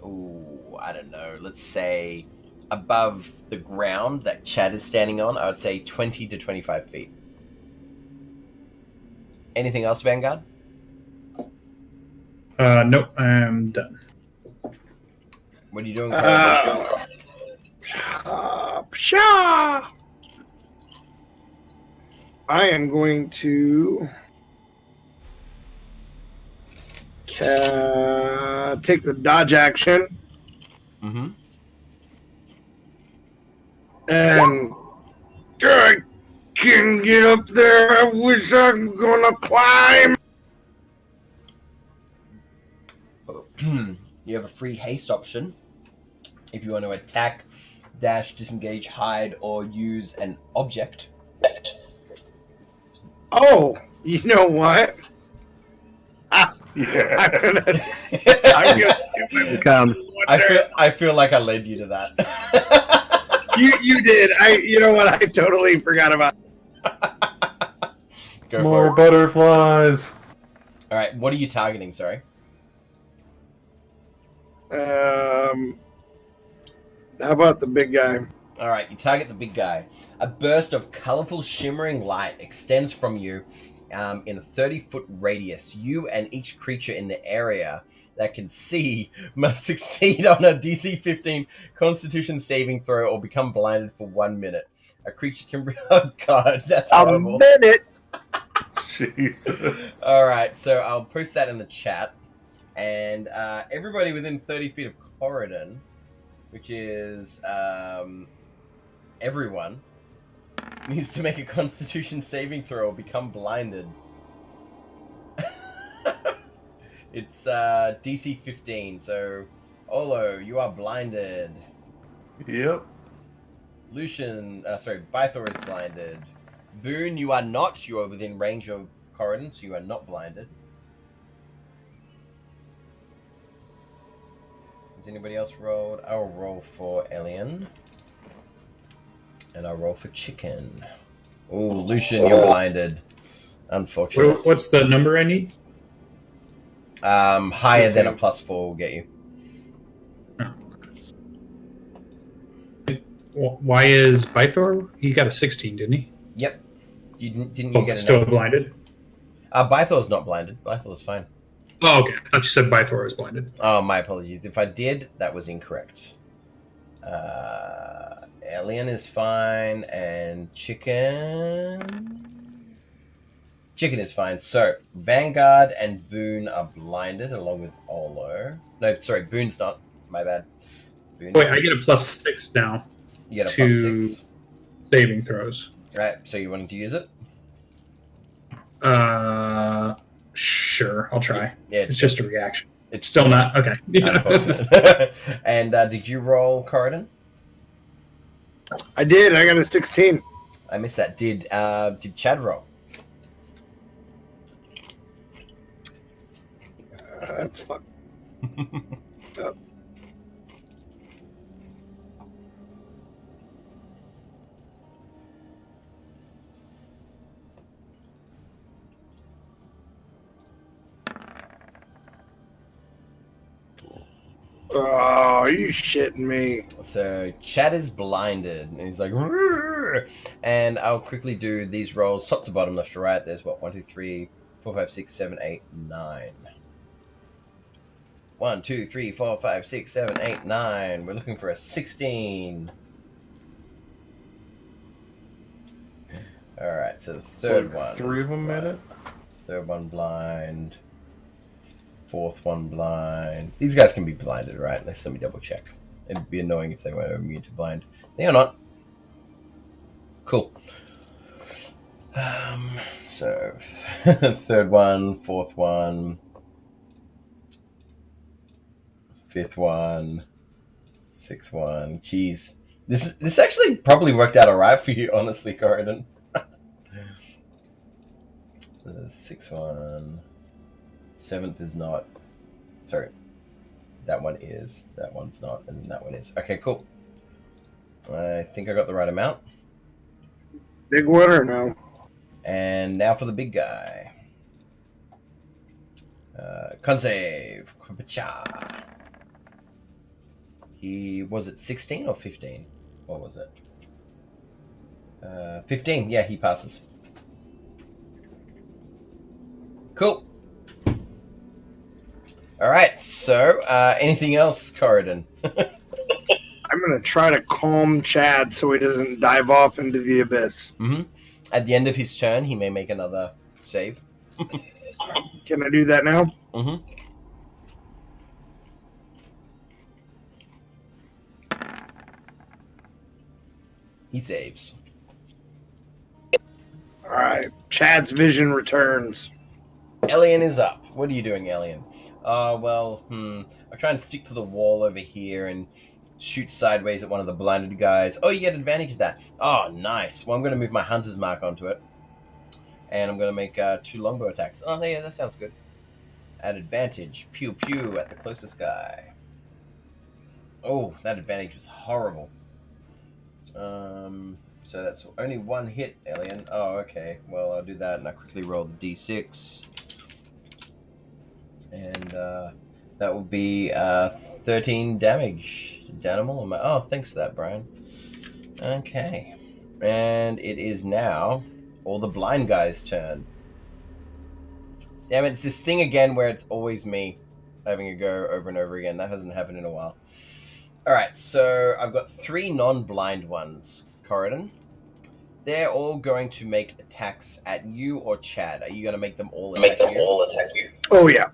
[SPEAKER 1] I don't know, let's say above the ground that Chad is standing on. I would say 20 to 25 feet. Anything else, Vanguard?
[SPEAKER 3] Nope, I'm done.
[SPEAKER 1] What are you doing, Corridon?
[SPEAKER 5] Pshaw! I am going to take the dodge action.
[SPEAKER 1] Mm-hmm.
[SPEAKER 5] And I can get up there. I wish I'm gonna climb.
[SPEAKER 1] You have a free haste option if you want to attack, dash, disengage, hide, or use an object.
[SPEAKER 5] Oh, you know what?
[SPEAKER 2] Yeah.
[SPEAKER 5] I'm gonna do my
[SPEAKER 4] Here comes.
[SPEAKER 1] I feel like I led you to that.
[SPEAKER 5] You did. You know what? I totally forgot about.
[SPEAKER 1] Go
[SPEAKER 2] More
[SPEAKER 1] for it.
[SPEAKER 2] butterflies.
[SPEAKER 1] All right, what are you targeting? Sorry.
[SPEAKER 5] How about the big guy?
[SPEAKER 1] All right, you target the big guy. A burst of colorful, shimmering light extends from you in a 30-foot radius. You and each creature in the area that can see must succeed on a DC 15 Constitution saving throw or become blinded for 1 minute. A creature can... Oh, God, that's horrible.
[SPEAKER 5] A minute.
[SPEAKER 2] Jesus.
[SPEAKER 1] All right, so I'll post that in the chat. And everybody within 30 feet of Corridon, which is everyone, needs to make a Constitution saving throw or become blinded. It's DC 15, so Olo, you are blinded.
[SPEAKER 2] Yep.
[SPEAKER 1] Lucian, Bythor is blinded. Boone, you are not. You are within range of Corridon, so you are not blinded. Has anybody else rolled? I'll roll for Alien. And I'll roll for Chicken. Oh, Lucian, you're blinded. Unfortunate.
[SPEAKER 3] What's the number I need?
[SPEAKER 1] Higher than a +4 will get you.
[SPEAKER 3] Why is Bythor? He got a 16, didn't he?
[SPEAKER 1] Yep. Didn't you get
[SPEAKER 3] still
[SPEAKER 1] enough?
[SPEAKER 3] blinded?
[SPEAKER 1] Bythor's not blinded. Bythor's fine.
[SPEAKER 3] Oh, okay. I thought you said Bythor was blinded.
[SPEAKER 1] Oh, my apologies. If I did, that was incorrect. Alien is fine, and Chicken is fine. So, Vanguard and Boone are blinded, along with Olo. No, sorry, Boone's not. My bad. Boone
[SPEAKER 3] Wait, I get a +6 now.
[SPEAKER 1] You get a
[SPEAKER 3] to-
[SPEAKER 1] +6.
[SPEAKER 3] Saving throws.
[SPEAKER 1] Right, so you're wanting to use it?
[SPEAKER 3] Sure, I'll try.
[SPEAKER 1] Yeah,
[SPEAKER 3] It's just a reaction.
[SPEAKER 1] it's
[SPEAKER 3] Still not okay.
[SPEAKER 1] unfortunate. And did you roll Corridon?
[SPEAKER 5] I did. I got a 16.
[SPEAKER 1] I missed that. Did Chad roll?
[SPEAKER 5] That's fucked up. Oh, are you shitting me?
[SPEAKER 1] So Chad is blinded, and he's like, "Rrrr." And I'll quickly do these rolls, top to bottom, left to right. There's what, 1, 2, 3, 4, 5, 6, 7, 8, 9. 1, 2, 3, 4, 5, 6, 7, 8, 9. We're looking for a 16. All right, so the third
[SPEAKER 2] So, like,
[SPEAKER 1] one.
[SPEAKER 2] 3 of them made it?
[SPEAKER 1] Third one blind. Fourth one blind. These guys can be blinded, right? Let me double check. It'd be annoying if they were immune to blind. They are not. Cool. So, third one, fourth one, fifth one, sixth one. Jeez. This actually probably worked out alright for you, honestly, Corridon. The sixth one. Seventh is not. Sorry. That one is. That one's not. And that one is. Okay, cool. I think I got the right amount.
[SPEAKER 5] Big winner now.
[SPEAKER 1] And now for the big guy. Con save. He was it 16 or 15? What was it? 15. Yeah, he passes. Cool. All right. So, anything else, Corridon?
[SPEAKER 5] I'm going to try to calm Chad so he doesn't dive off into the abyss.
[SPEAKER 1] Mm-hmm. At the end of his turn, he may make another save.
[SPEAKER 5] Can I do that now?
[SPEAKER 1] Mm-hmm. He saves.
[SPEAKER 5] All right. Chad's vision returns.
[SPEAKER 1] Elian is up. What are you doing, Elian? I'm trying to stick to the wall over here and shoot sideways at one of the blinded guys. Oh, you get advantage of that. Oh, nice. Well, I'm going to move my hunter's mark onto it. And I'm going to make 2 longbow attacks. Oh, yeah, that sounds good. at advantage. Pew pew at the closest guy. Oh, that advantage was horrible. So that's only one hit, Alien. Oh, okay. Well, I'll do that, and I quickly roll the d6. And that will be 13 damage. Danimal. Oh, thanks for that, Brian. Okay. And it is now all the blind guy's turn. Damn it, it's this thing again where it's always me having a go over and over again. That hasn't happened in a while. Alright, so I've got 3 non-blind ones, Corridon. They're all going to make attacks at you or Chad. Are you going to make them all attack you?
[SPEAKER 5] Oh, yeah.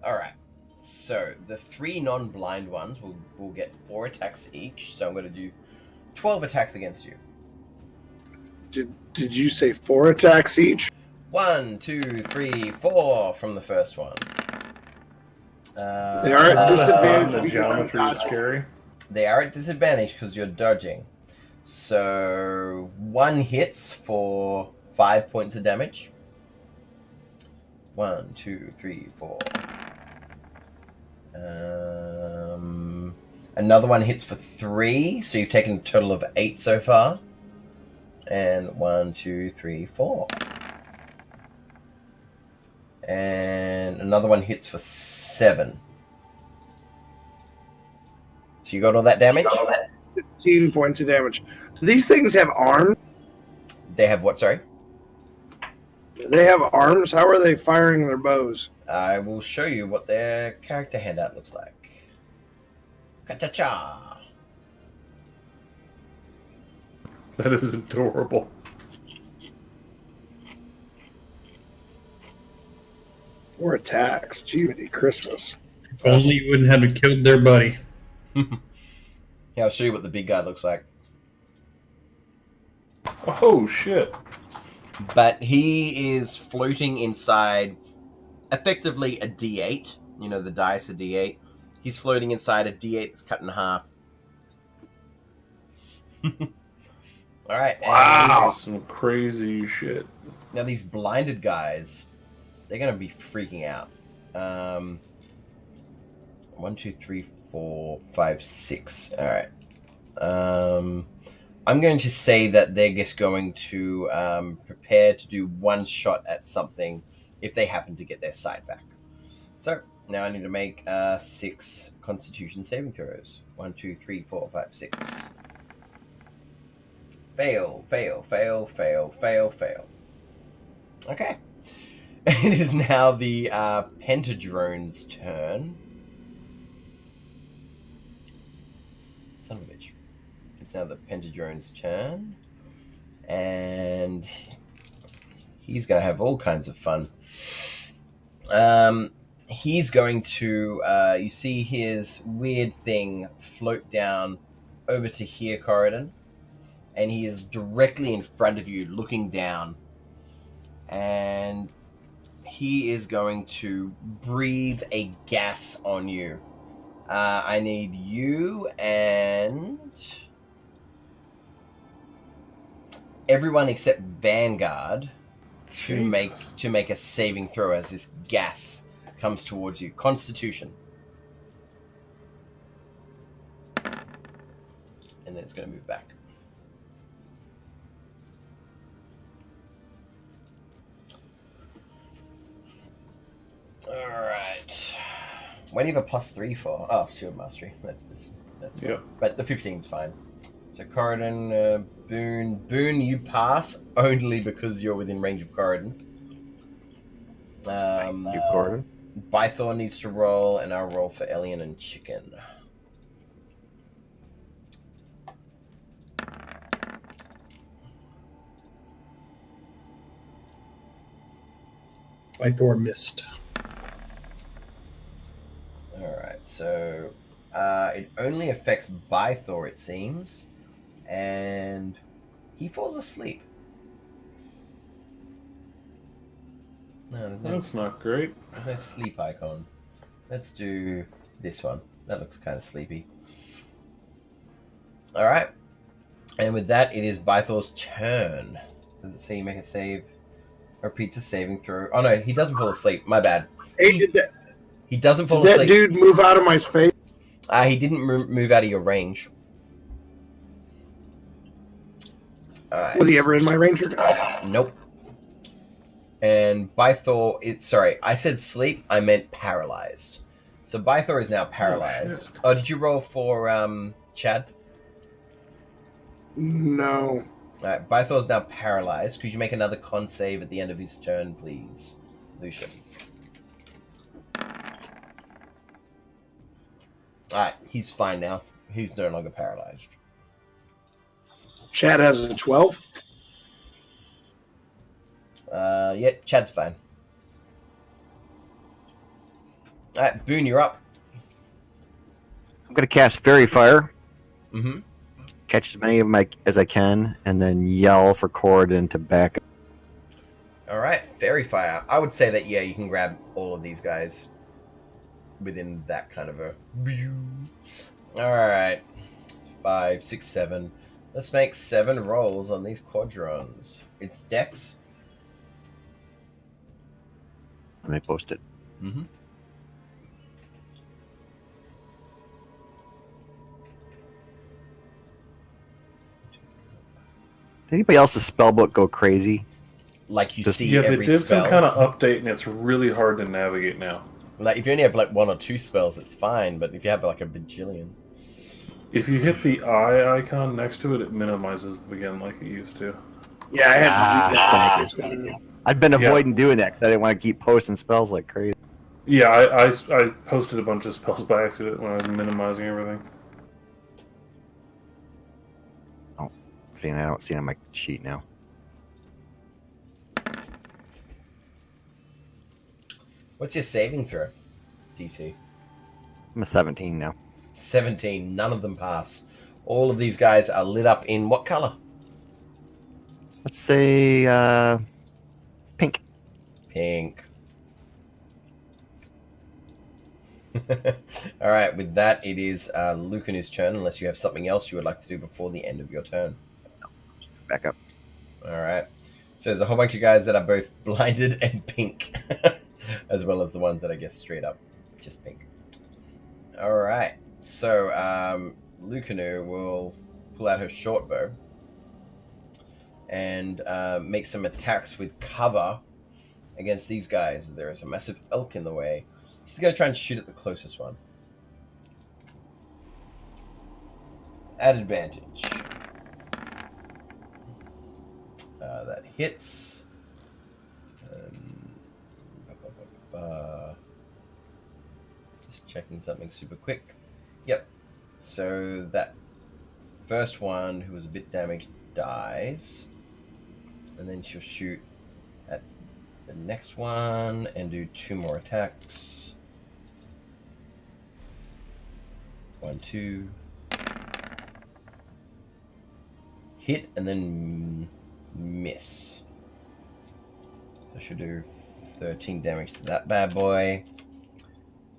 [SPEAKER 1] Alright, so the 3 non-blind ones will get 4 attacks each, so I'm going to do 12 attacks against you.
[SPEAKER 5] Did you say 4 attacks each?
[SPEAKER 1] 1, 2, 3, 4 from the first one.
[SPEAKER 5] They are at disadvantage.
[SPEAKER 2] The geometry is scary.
[SPEAKER 1] They are at disadvantage because you're dodging. So 1 hits for 5 points of damage. 1, 2, 3, 4. Another one hits for 3, so you've taken a total of 8 so far. And 1, 2, 3, 4. And another one hits for 7. So you got all that damage?
[SPEAKER 5] 15 points of damage. Do these things have arms?
[SPEAKER 1] They have what, sorry?
[SPEAKER 5] They have arms? How are they firing their bows?
[SPEAKER 1] I will show you what their character handout looks like. Ka-cha-cha!
[SPEAKER 2] That is adorable.
[SPEAKER 5] Four attacks. Gee, Christmas.
[SPEAKER 3] If only you wouldn't have killed their buddy.
[SPEAKER 1] Yeah, I'll show you what the big guy looks like.
[SPEAKER 2] Oh, shit.
[SPEAKER 1] But he is floating inside, effectively a D8. You know, the dice, a D8. He's floating inside a D8 that's cut in half. Alright.
[SPEAKER 2] Wow. This is some crazy shit.
[SPEAKER 1] Now, these blinded guys, they're going to be freaking out. 1, 2, 3, 4, 5, 6. Alright. I'm going to say that they're just going to prepare to do one shot at something if they happen to get their side back. So, now I need to make 6 Constitution saving throws. 1, 2, 3, 4, 5, 6. Fail, fail, fail, fail, fail, fail. Okay. It is now the Pentadrone's turn. Son of a bitch. It's now the Pentadrone's turn. And he's going to have all kinds of fun. He's going to, you see his weird thing float down over to here, Corridon. And he is directly in front of you, looking down. And he is going to breathe a gas on you. I need you and everyone except Vanguard to make a saving throw as this gas comes towards you. Constitution. And then it's going to move back. Alright. What do you have a +3 for? Oh, Shield Mastery. That's
[SPEAKER 2] yep.
[SPEAKER 1] But the 15's fine. So Corridon, Boone. Boone, you pass only because you're within range of Corridon.
[SPEAKER 4] Thank you, Corridon.
[SPEAKER 1] Bythor needs to roll, and I'll roll for Elian and Chicken.
[SPEAKER 3] Bythor missed.
[SPEAKER 1] Alright, so it only affects Bythor, it seems, and he falls asleep. No,
[SPEAKER 2] that's not great.
[SPEAKER 1] There's no sleep icon. Let's do this one. That looks kind of sleepy. Alright, and with that, it is Bythor's turn. Does it say you make a save? Repeats a saving throw. Oh no, he doesn't fall asleep. My bad.
[SPEAKER 5] Hey, did
[SPEAKER 1] He doesn't fall
[SPEAKER 5] that
[SPEAKER 1] asleep.
[SPEAKER 5] dude move out of my space?
[SPEAKER 1] He didn't move out of your range. Alright.
[SPEAKER 5] Was he ever in my range?
[SPEAKER 1] Nope. And Bythor, sorry, I said sleep, I meant paralyzed. So Bythor is now paralyzed. Oh, did you roll for Chad?
[SPEAKER 5] No.
[SPEAKER 1] Alright, Bythor is now paralyzed. Could you make another con save at the end of his turn, please, Lucian? Alright, he's fine now. He's no longer paralyzed.
[SPEAKER 5] Chad has a 12.
[SPEAKER 1] Yeah, Chad's fine. Alright, Boone, you're up.
[SPEAKER 4] I'm gonna cast Fairy Fire,
[SPEAKER 1] Mm-hmm.
[SPEAKER 4] catch as many of them as I can, and then yell for Corridon to back up.
[SPEAKER 1] Alright, Fairy Fire. I would say that, yeah, you can grab all of these guys within that kind of a... Alright. 5, 6, 7. Let's make 7 rolls on these quadrons. It's Dex.
[SPEAKER 4] Let me post it.
[SPEAKER 1] Mm-hmm.
[SPEAKER 4] Did anybody else's spellbook go crazy?
[SPEAKER 1] Like you
[SPEAKER 4] Just-
[SPEAKER 1] see
[SPEAKER 2] Yeah, they
[SPEAKER 1] every
[SPEAKER 2] did
[SPEAKER 1] spell.
[SPEAKER 2] some kind of update, and it's really hard to navigate now.
[SPEAKER 1] Like, if you only have like 1 or 2 spells, it's fine. But if you have like a bajillion...
[SPEAKER 2] If you hit the eye icon next to it, it minimizes them again like it used to.
[SPEAKER 5] Yeah, I had to do that.
[SPEAKER 4] I've been avoiding doing that because I didn't want to keep posting spells like crazy.
[SPEAKER 2] Yeah, I posted a bunch of spells by accident when I was minimizing everything.
[SPEAKER 4] I don't see it on my sheet now.
[SPEAKER 1] What's your saving throw, DC?
[SPEAKER 4] I'm a 17 now.
[SPEAKER 1] 17. None of them pass. All of these guys are lit up in what color?
[SPEAKER 4] Let's say pink.
[SPEAKER 1] Pink. Alright, with that, it is Lucanu's turn, unless you have something else you would like to do before the end of your turn.
[SPEAKER 4] Back up.
[SPEAKER 1] Alright. So there's a whole bunch of guys that are both blinded and pink. As well as the ones that I guess straight up just pink. Alright. So Lucanu will pull out her short bow and make some attacks with cover against these guys. There is a massive elk in the way. She's going to try and shoot at the closest one. At advantage. That hits. Just checking something super quick. Yep. So that first one, who was a bit damaged, dies. And then she'll shoot at the next one and do 2 more attacks. 1, 2. Hit and then miss. So she'll do 13 damage to that bad boy.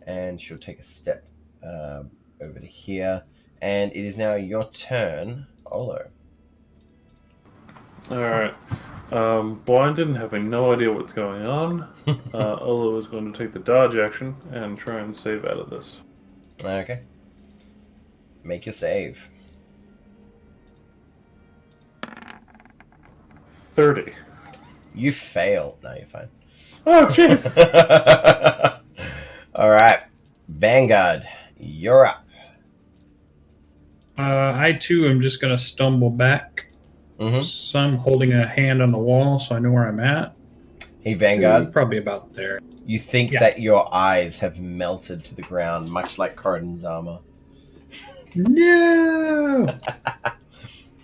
[SPEAKER 1] And she'll take a step over to here. And it is now your turn, Olo.
[SPEAKER 2] Alright. Blinded and having no idea what's going on, Olo is going to take the dodge action and try and save out of this.
[SPEAKER 1] Okay. Make your save.
[SPEAKER 2] 30.
[SPEAKER 1] You fail. No, you're fine.
[SPEAKER 2] Oh, Jesus!
[SPEAKER 1] Alright. Vanguard, you're up.
[SPEAKER 3] I too am just going to stumble back.
[SPEAKER 1] Mm-hmm.
[SPEAKER 3] So I'm holding a hand on the wall so I know where I'm at.
[SPEAKER 1] Hey, Vanguard.
[SPEAKER 3] Probably about there.
[SPEAKER 1] You think that your eyes have melted to the ground, much like Corridon's armor.
[SPEAKER 3] No!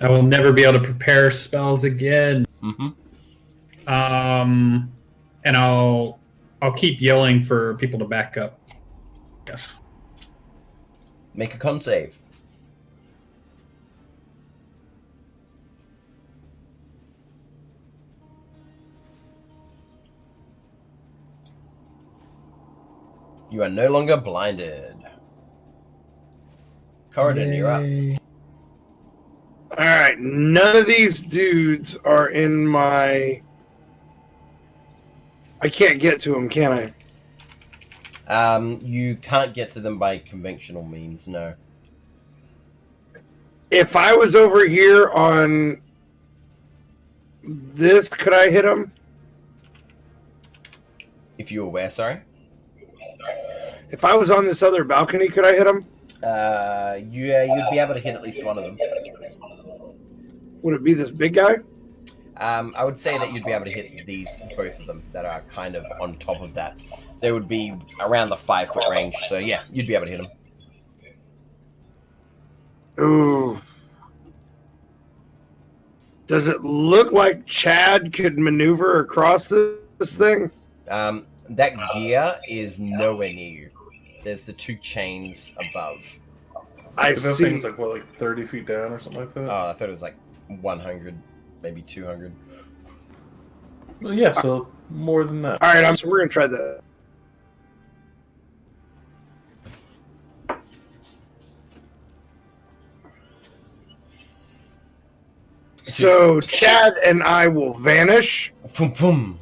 [SPEAKER 3] I will never be able to prepare spells again.
[SPEAKER 1] Mm-hmm.
[SPEAKER 3] And I'll keep yelling for people to back up. Yes.
[SPEAKER 1] Make a con save. You are no longer blinded. Corridon, you're up.
[SPEAKER 3] Yay.
[SPEAKER 5] All right, none of these dudes are in my I can't get to him, can I?
[SPEAKER 1] You can't get to them by conventional means, no.
[SPEAKER 5] If I was over here on this, could I hit him?
[SPEAKER 1] If you were where, sorry?
[SPEAKER 5] If I was on this other balcony, could I hit him?
[SPEAKER 1] Yeah, you'd be able to hit at least one of them.
[SPEAKER 5] Would it be this big guy?
[SPEAKER 1] I would say that you'd be able to hit both of them that are kind of on top of that. They would be around the 5-foot range, so yeah, you'd be able to hit them.
[SPEAKER 5] Ooh. Does it look like Chad could maneuver across this thing?
[SPEAKER 1] That gear is nowhere near you. There's the 2 chains above.
[SPEAKER 5] I
[SPEAKER 2] That
[SPEAKER 5] see.
[SPEAKER 2] thing's like, what, like 30 feet down or something like that?
[SPEAKER 1] Oh, I thought it was like 100, maybe 200.
[SPEAKER 2] Well, yeah, so more than that.
[SPEAKER 5] All right, so we're gonna try that. So Chad and I will vanish,
[SPEAKER 1] Boom, boom.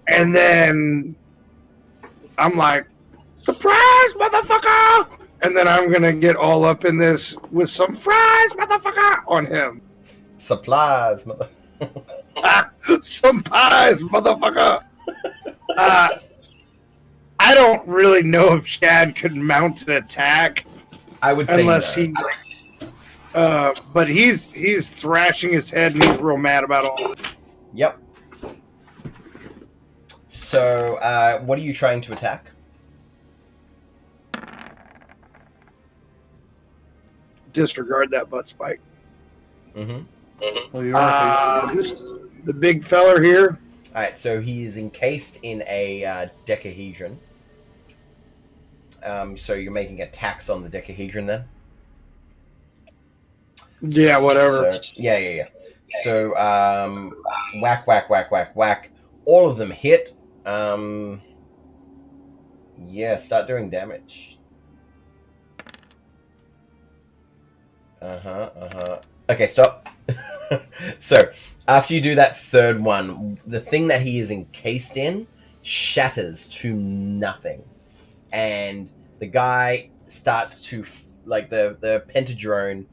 [SPEAKER 5] and then I'm like, "Surprise, motherfucker!" And then I'm gonna get all up in this with some fries, motherfucker, on him.
[SPEAKER 1] Supplies, mother.
[SPEAKER 5] Some pies, motherfucker. I don't really know if Chad could mount an attack
[SPEAKER 1] I would say
[SPEAKER 5] unless
[SPEAKER 1] no.
[SPEAKER 5] he. But he's thrashing his head and he's real mad about all.
[SPEAKER 1] Yep. So, what are you trying to attack?
[SPEAKER 5] Disregard that butt spike.
[SPEAKER 1] Mm-hmm.
[SPEAKER 2] Well, you are
[SPEAKER 5] The big feller here.
[SPEAKER 1] Alright, so he is encased in a decahedron. So you're making attacks on the decahedron then?
[SPEAKER 5] Yeah, whatever.
[SPEAKER 1] So, yeah. So, whack, whack, whack, whack, whack. All of them hit. Yeah, start doing damage. Okay, stop. So, after you do that third one, the thing that he is encased in shatters to nothing. And the guy starts to, like, the pentadrone,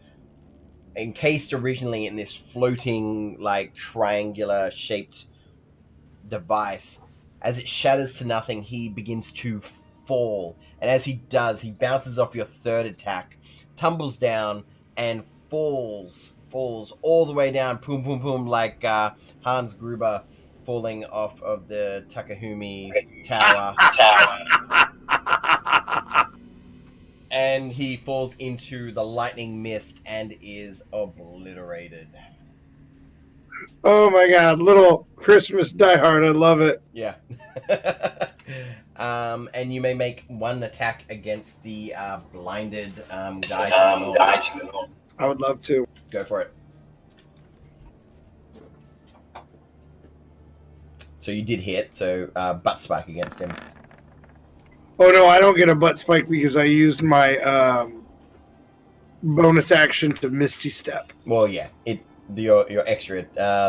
[SPEAKER 1] encased originally in this floating, like, triangular shaped device, as it shatters to nothing, he begins to fall. And as he does, he bounces off your third attack, tumbles down, and falls all the way down, boom, boom, boom, like Hans Gruber falling off of the Takahumi Tower. And he falls into the lightning mist and is obliterated.
[SPEAKER 5] Oh my god, little Christmas diehard, I love it.
[SPEAKER 1] Yeah. And you may make one attack against the blinded guy to the north.
[SPEAKER 5] I would love to.
[SPEAKER 1] Go for it. So you did hit, so butt spike against him.
[SPEAKER 5] Oh no, I don't get a butt spike because I used my bonus action to Misty Step.
[SPEAKER 1] Well, yeah, your extra.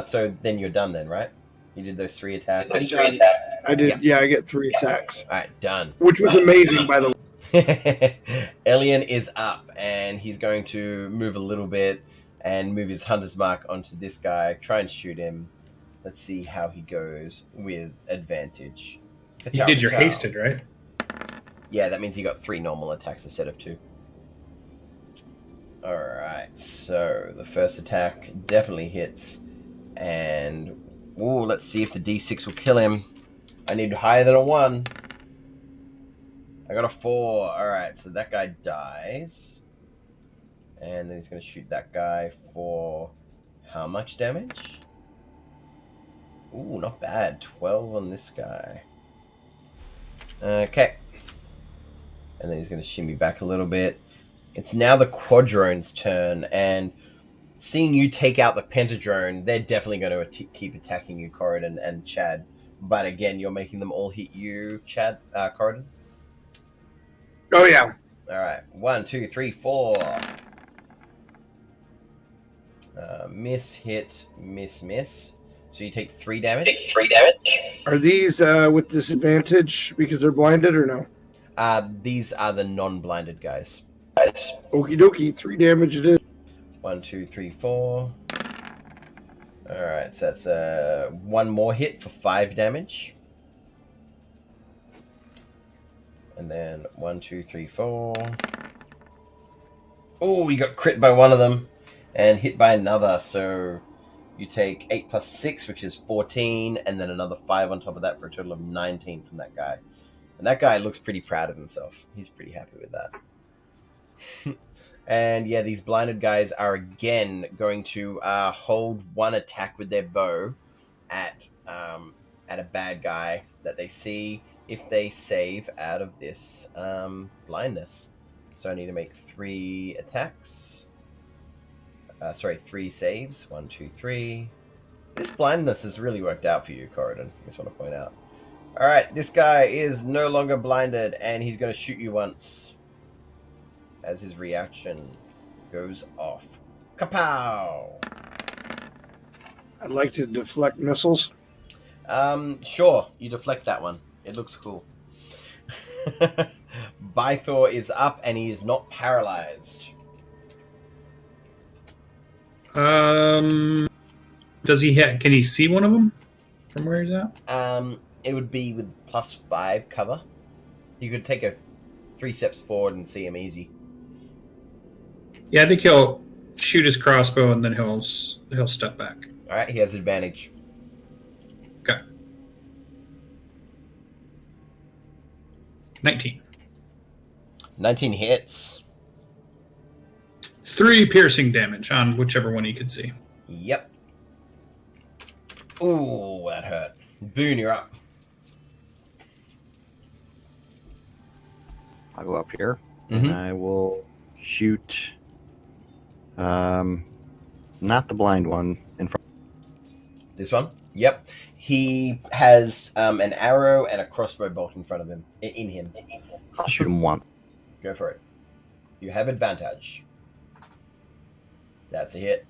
[SPEAKER 1] So then you're done then, right? You did those 3 attacks.
[SPEAKER 5] I did, yeah, I get 3 attacks.
[SPEAKER 1] All right, done.
[SPEAKER 5] Which was amazing, by the way.
[SPEAKER 1] Elian is up, and he's going to move a little bit and move his hunter's mark onto this guy. Try and shoot him. Let's see how he goes with advantage.
[SPEAKER 3] You did your hasted, right?
[SPEAKER 1] Yeah, that means he got 3 normal attacks instead of 2. Alright, so the first attack definitely hits. And, ooh, let's see if the D6 will kill him. I need higher than a 1. I got a 4. Alright, so that guy dies. And then he's going to shoot that guy for how much damage? Ooh, not bad. 12 on this guy. Okay. And then he's going to shimmy back a little bit. It's now the Quadrone's turn, and seeing you take out the Pentadrone, they're definitely going to keep attacking you, Corridon and Chad. But again, you're making them all hit you, Chad, Corridon.
[SPEAKER 5] Oh yeah.
[SPEAKER 1] All right, 1, 2, 3, 4. Miss, hit, miss, miss. So you take 3 damage.
[SPEAKER 5] Are these with disadvantage because they're blinded or no?
[SPEAKER 1] These are the non-blinded guys.
[SPEAKER 5] Okie dokie, 3 damage it is.
[SPEAKER 1] 1, 2, 3, 4. Alright, so that's 1 more hit for 5 damage. And then 1, 2, 3, 4. Oh, we got crit by one of them and hit by another. So you take 8 plus 6, which is 14, and then another 5 on top of that for a total of 19 from that guy. And that guy looks pretty proud of himself. He's pretty happy with that. And yeah, these blinded guys are again going to hold 1 attack with their bow at a bad guy that they see if they save out of this blindness. So I need to make 3 attacks. 3 saves. 1, 2, 3. This blindness has really worked out for you, Corridon. I just want to point out. Alright, this guy is no longer blinded, and he's going to shoot you once. As his reaction goes off. Kapow!
[SPEAKER 5] I'd like to deflect missiles.
[SPEAKER 1] Sure. You deflect that one. It looks cool. Bythor is up, and he is not paralyzed.
[SPEAKER 3] Does he can he see one of them from where he's at?
[SPEAKER 1] It would be with +5 cover. You could take 3 steps forward and see him easy.
[SPEAKER 3] Yeah, I think he'll shoot his crossbow and then he'll step back.
[SPEAKER 1] All right, he has advantage.
[SPEAKER 3] Okay. 19.
[SPEAKER 1] 19 hits.
[SPEAKER 3] 3 piercing damage on whichever one he could see.
[SPEAKER 1] Yep. Ooh, that hurt. Boone, you're up.
[SPEAKER 4] I'll go up here,
[SPEAKER 1] Mm-hmm.
[SPEAKER 4] and I will shoot. Not the blind one in front.
[SPEAKER 1] This one? Yep. He has an arrow and a crossbow bolt in front of him. In him.
[SPEAKER 4] I'll shoot him once.
[SPEAKER 1] Go for it. You have advantage. That's a hit.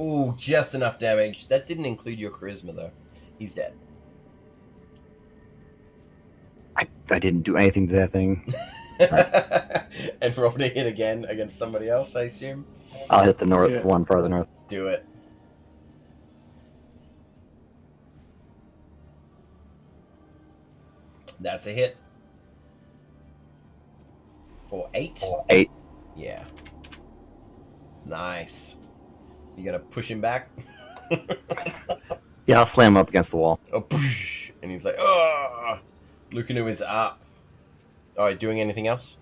[SPEAKER 1] Ooh, just enough damage. That didn't include your charisma, though. He's dead.
[SPEAKER 4] I didn't do anything to that thing.
[SPEAKER 1] And roll to hit again against somebody else, I assume?
[SPEAKER 4] I'll hit the north one farther north.
[SPEAKER 1] Do it. That's a hit. For 8?
[SPEAKER 4] 8.
[SPEAKER 1] Yeah. Nice. You gonna push him back?
[SPEAKER 4] Yeah, I'll slam him up against the wall.
[SPEAKER 1] Oh, poosh, and he's like, oh! Lucanu is up. Oh, doing anything else?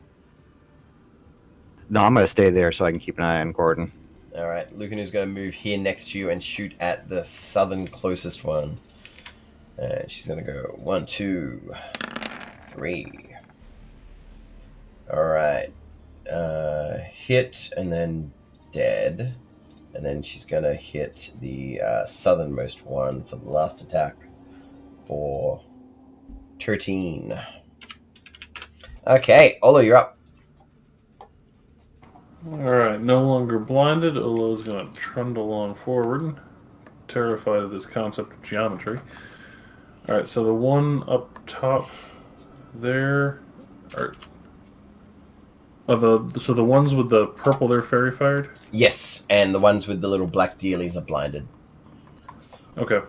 [SPEAKER 4] No, I'm going to stay there so I can keep an eye on Gordon.
[SPEAKER 1] Alright, Lucanu's gonna move here next to you and shoot at the southern closest one. And she's gonna go 1, 2, 3. Alright. Hit and then dead. And then she's gonna hit the southernmost one for the last attack for 13. Okay, Olo, you're up.
[SPEAKER 2] Alright, no longer blinded. Olo's going to trundle on forward, terrified of this concept of geometry. Alright, so the one up top there are... so the ones with the purple, they're fairy fired?
[SPEAKER 1] Yes, and the ones with the little black dealies are blinded.
[SPEAKER 2] Okay.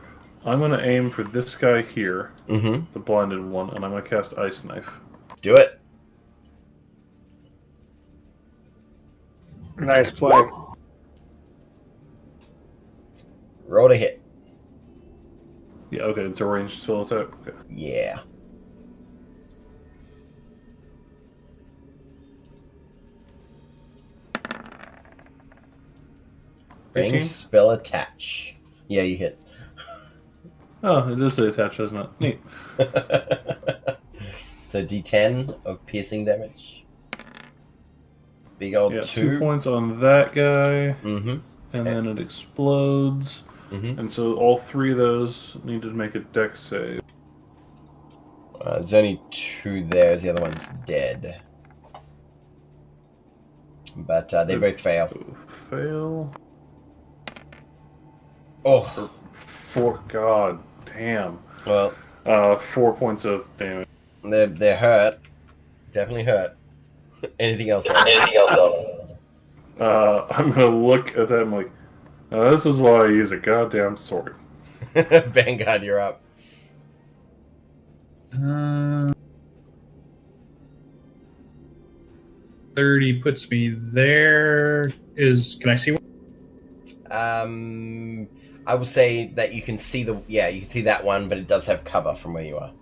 [SPEAKER 2] I'm going to aim for this guy here,
[SPEAKER 1] Mm-hmm.
[SPEAKER 2] the blinded one, and I'm going to cast Ice Knife.
[SPEAKER 1] Do it.
[SPEAKER 5] Nice play.
[SPEAKER 1] Roll to hit.
[SPEAKER 2] Yeah, okay, it's a ranged spell attack. Okay.
[SPEAKER 1] Yeah. Bang,
[SPEAKER 2] 18?
[SPEAKER 1] spell attach. Yeah, you hit.
[SPEAKER 2] Oh, it does say attach, doesn't it? Neat.
[SPEAKER 1] So D10 of piercing damage. Big old
[SPEAKER 2] Yeah,
[SPEAKER 1] 2.
[SPEAKER 2] 2 points on that guy,
[SPEAKER 1] Mm-hmm.
[SPEAKER 2] and then it explodes.
[SPEAKER 1] Mm-hmm.
[SPEAKER 2] And so all 3 of those need to make a dex save.
[SPEAKER 1] There's only 2 there. The other one's dead. But they both fail.
[SPEAKER 2] Fail.
[SPEAKER 1] Oh,
[SPEAKER 2] 4. God damn.
[SPEAKER 1] well,
[SPEAKER 2] 4 points of damage.
[SPEAKER 1] they're hurt. Definitely hurt. Anything else?
[SPEAKER 2] I'm gonna look at them like, this is why I use a goddamn sword.
[SPEAKER 1] Vanguard, you're up.
[SPEAKER 3] 30 puts me there. Can I see one?
[SPEAKER 1] I will say that you can see you can see that one, but it does have cover from where you are.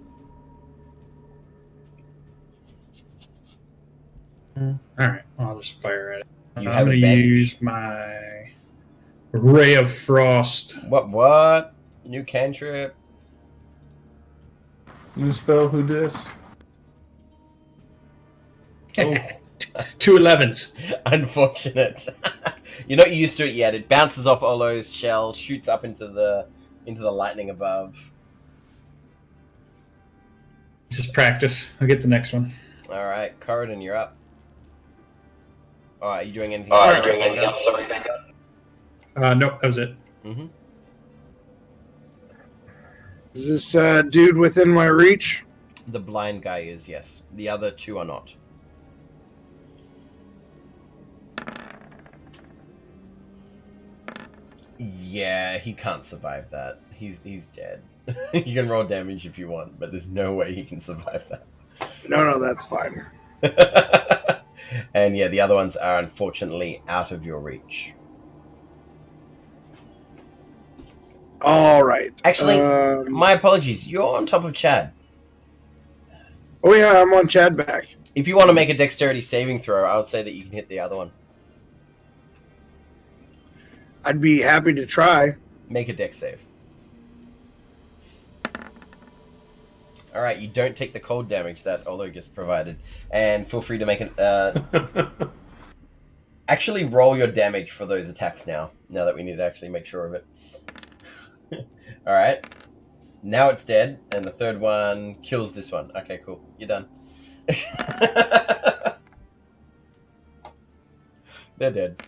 [SPEAKER 3] Alright, I'll just fire at it.
[SPEAKER 1] You
[SPEAKER 3] I'm
[SPEAKER 1] have
[SPEAKER 3] going to
[SPEAKER 1] advantage.
[SPEAKER 3] use my Ray of Frost.
[SPEAKER 1] What? New cantrip.
[SPEAKER 2] New spell, who dis?
[SPEAKER 1] Oh,
[SPEAKER 3] 2 11s.
[SPEAKER 1] unfortunate. You're not used to it yet. It bounces off Olo's shell, shoots up into the lightning above.
[SPEAKER 3] Just practice. I'll get the next one.
[SPEAKER 1] All right, Corridon, you're up. All right, you doing anything?
[SPEAKER 3] Nope, that was it.
[SPEAKER 1] Mm-hmm.
[SPEAKER 5] Is this dude within my reach?
[SPEAKER 1] The blind guy is, yes. The other two are not. Yeah, he can't survive that. He's dead. You can roll damage if you want, but there's no way he can survive that.
[SPEAKER 5] No, that's fine.
[SPEAKER 1] And yeah, the other ones are unfortunately out of your reach.
[SPEAKER 5] All right.
[SPEAKER 1] Actually, my apologies. You're on top of Chad.
[SPEAKER 5] Oh yeah, I'm on Chad back.
[SPEAKER 1] If you want to make a dexterity saving throw, I would say that you can hit the other one.
[SPEAKER 5] I'd be happy to try.
[SPEAKER 1] Make a dex save. Alright, you don't take the cold damage that Olo just provided. And feel free to make an... actually roll your damage for those attacks now that we need to actually make sure of it. Alright. Now it's dead, and the third one kills this one. Okay, cool. You're done. They're dead.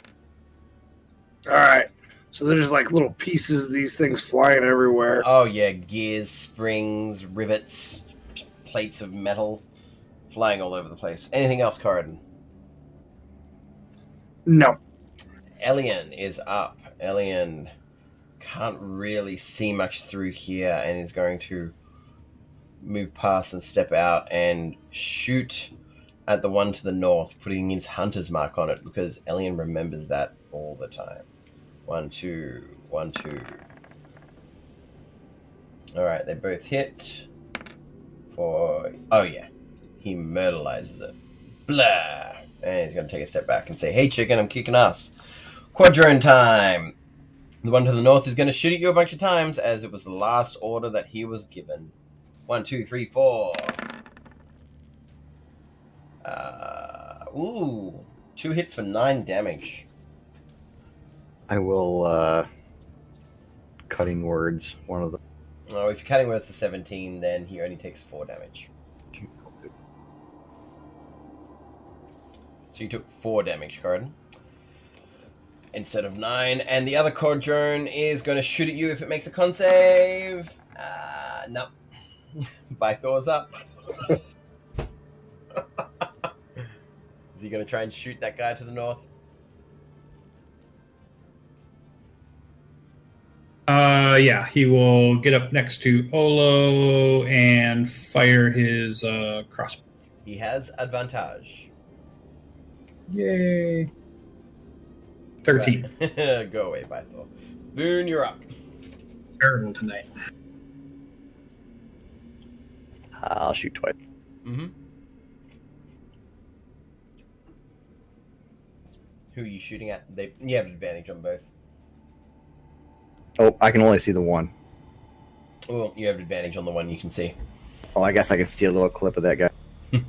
[SPEAKER 5] All right. So there's like little pieces of these things flying everywhere.
[SPEAKER 1] Oh yeah, gears, springs, rivets, plates of metal flying all over the place. Anything else, Corridon?
[SPEAKER 5] No.
[SPEAKER 1] Elian is up. Elian can't really see much through here and is going to move past and step out and shoot at the one to the north, putting his hunter's mark on it because Elian remembers that all the time. 1, 2, 1, 2. Alright, they both hit. Oh yeah. He myrtleizes it. Blah! And he's going to take a step back and say, hey chicken, I'm kicking ass. Quadrone time! The one to the north is going to shoot at you a bunch of times as it was the last order that he was given. 1, 2, 3, 4. Ooh. 2 hits for 9 damage.
[SPEAKER 4] I will cutting words, one of them.
[SPEAKER 1] Oh, if you're cutting words to 17, then he only takes 4 damage. So you took 4 damage, Corridon. Instead of 9. And the other Quadrone is going to shoot at you if it makes a con save. No. Bythor's up. Is he going to try and shoot that guy to the north?
[SPEAKER 3] Yeah, he will get up next to Olo and fire his crossbow.
[SPEAKER 1] He has advantage.
[SPEAKER 3] Yay. 13.
[SPEAKER 1] Right. Go away, Bythor. Boone, you're up.
[SPEAKER 3] Terrible tonight.
[SPEAKER 4] I'll shoot twice.
[SPEAKER 1] Mm-hmm. Who are you shooting at? You have advantage on both.
[SPEAKER 4] Oh, I can only see the one.
[SPEAKER 1] Well, you have advantage on the one you can see.
[SPEAKER 4] Oh, I guess I can see a little clip of that guy. The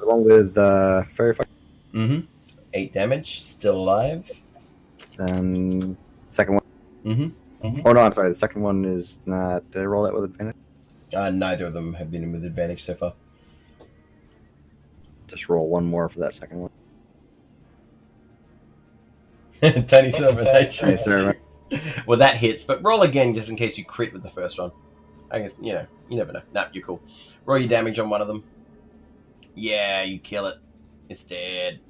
[SPEAKER 4] one with fairy fire.
[SPEAKER 1] Mm-hmm. 8 damage, still alive.
[SPEAKER 4] And second one.
[SPEAKER 1] Mm-hmm.
[SPEAKER 4] Oh no, I'm sorry. The second one is not. Did I roll that with advantage?
[SPEAKER 1] Neither of them have been with advantage so far.
[SPEAKER 4] Just roll one more for that second one.
[SPEAKER 1] Tiny Silver, they choose
[SPEAKER 4] Sir.
[SPEAKER 1] you. Well, that hits, but roll again just in case you crit with the first one. I guess, you never know. Nah, you're cool. Roll your damage on one of them. Yeah, you kill it. It's dead.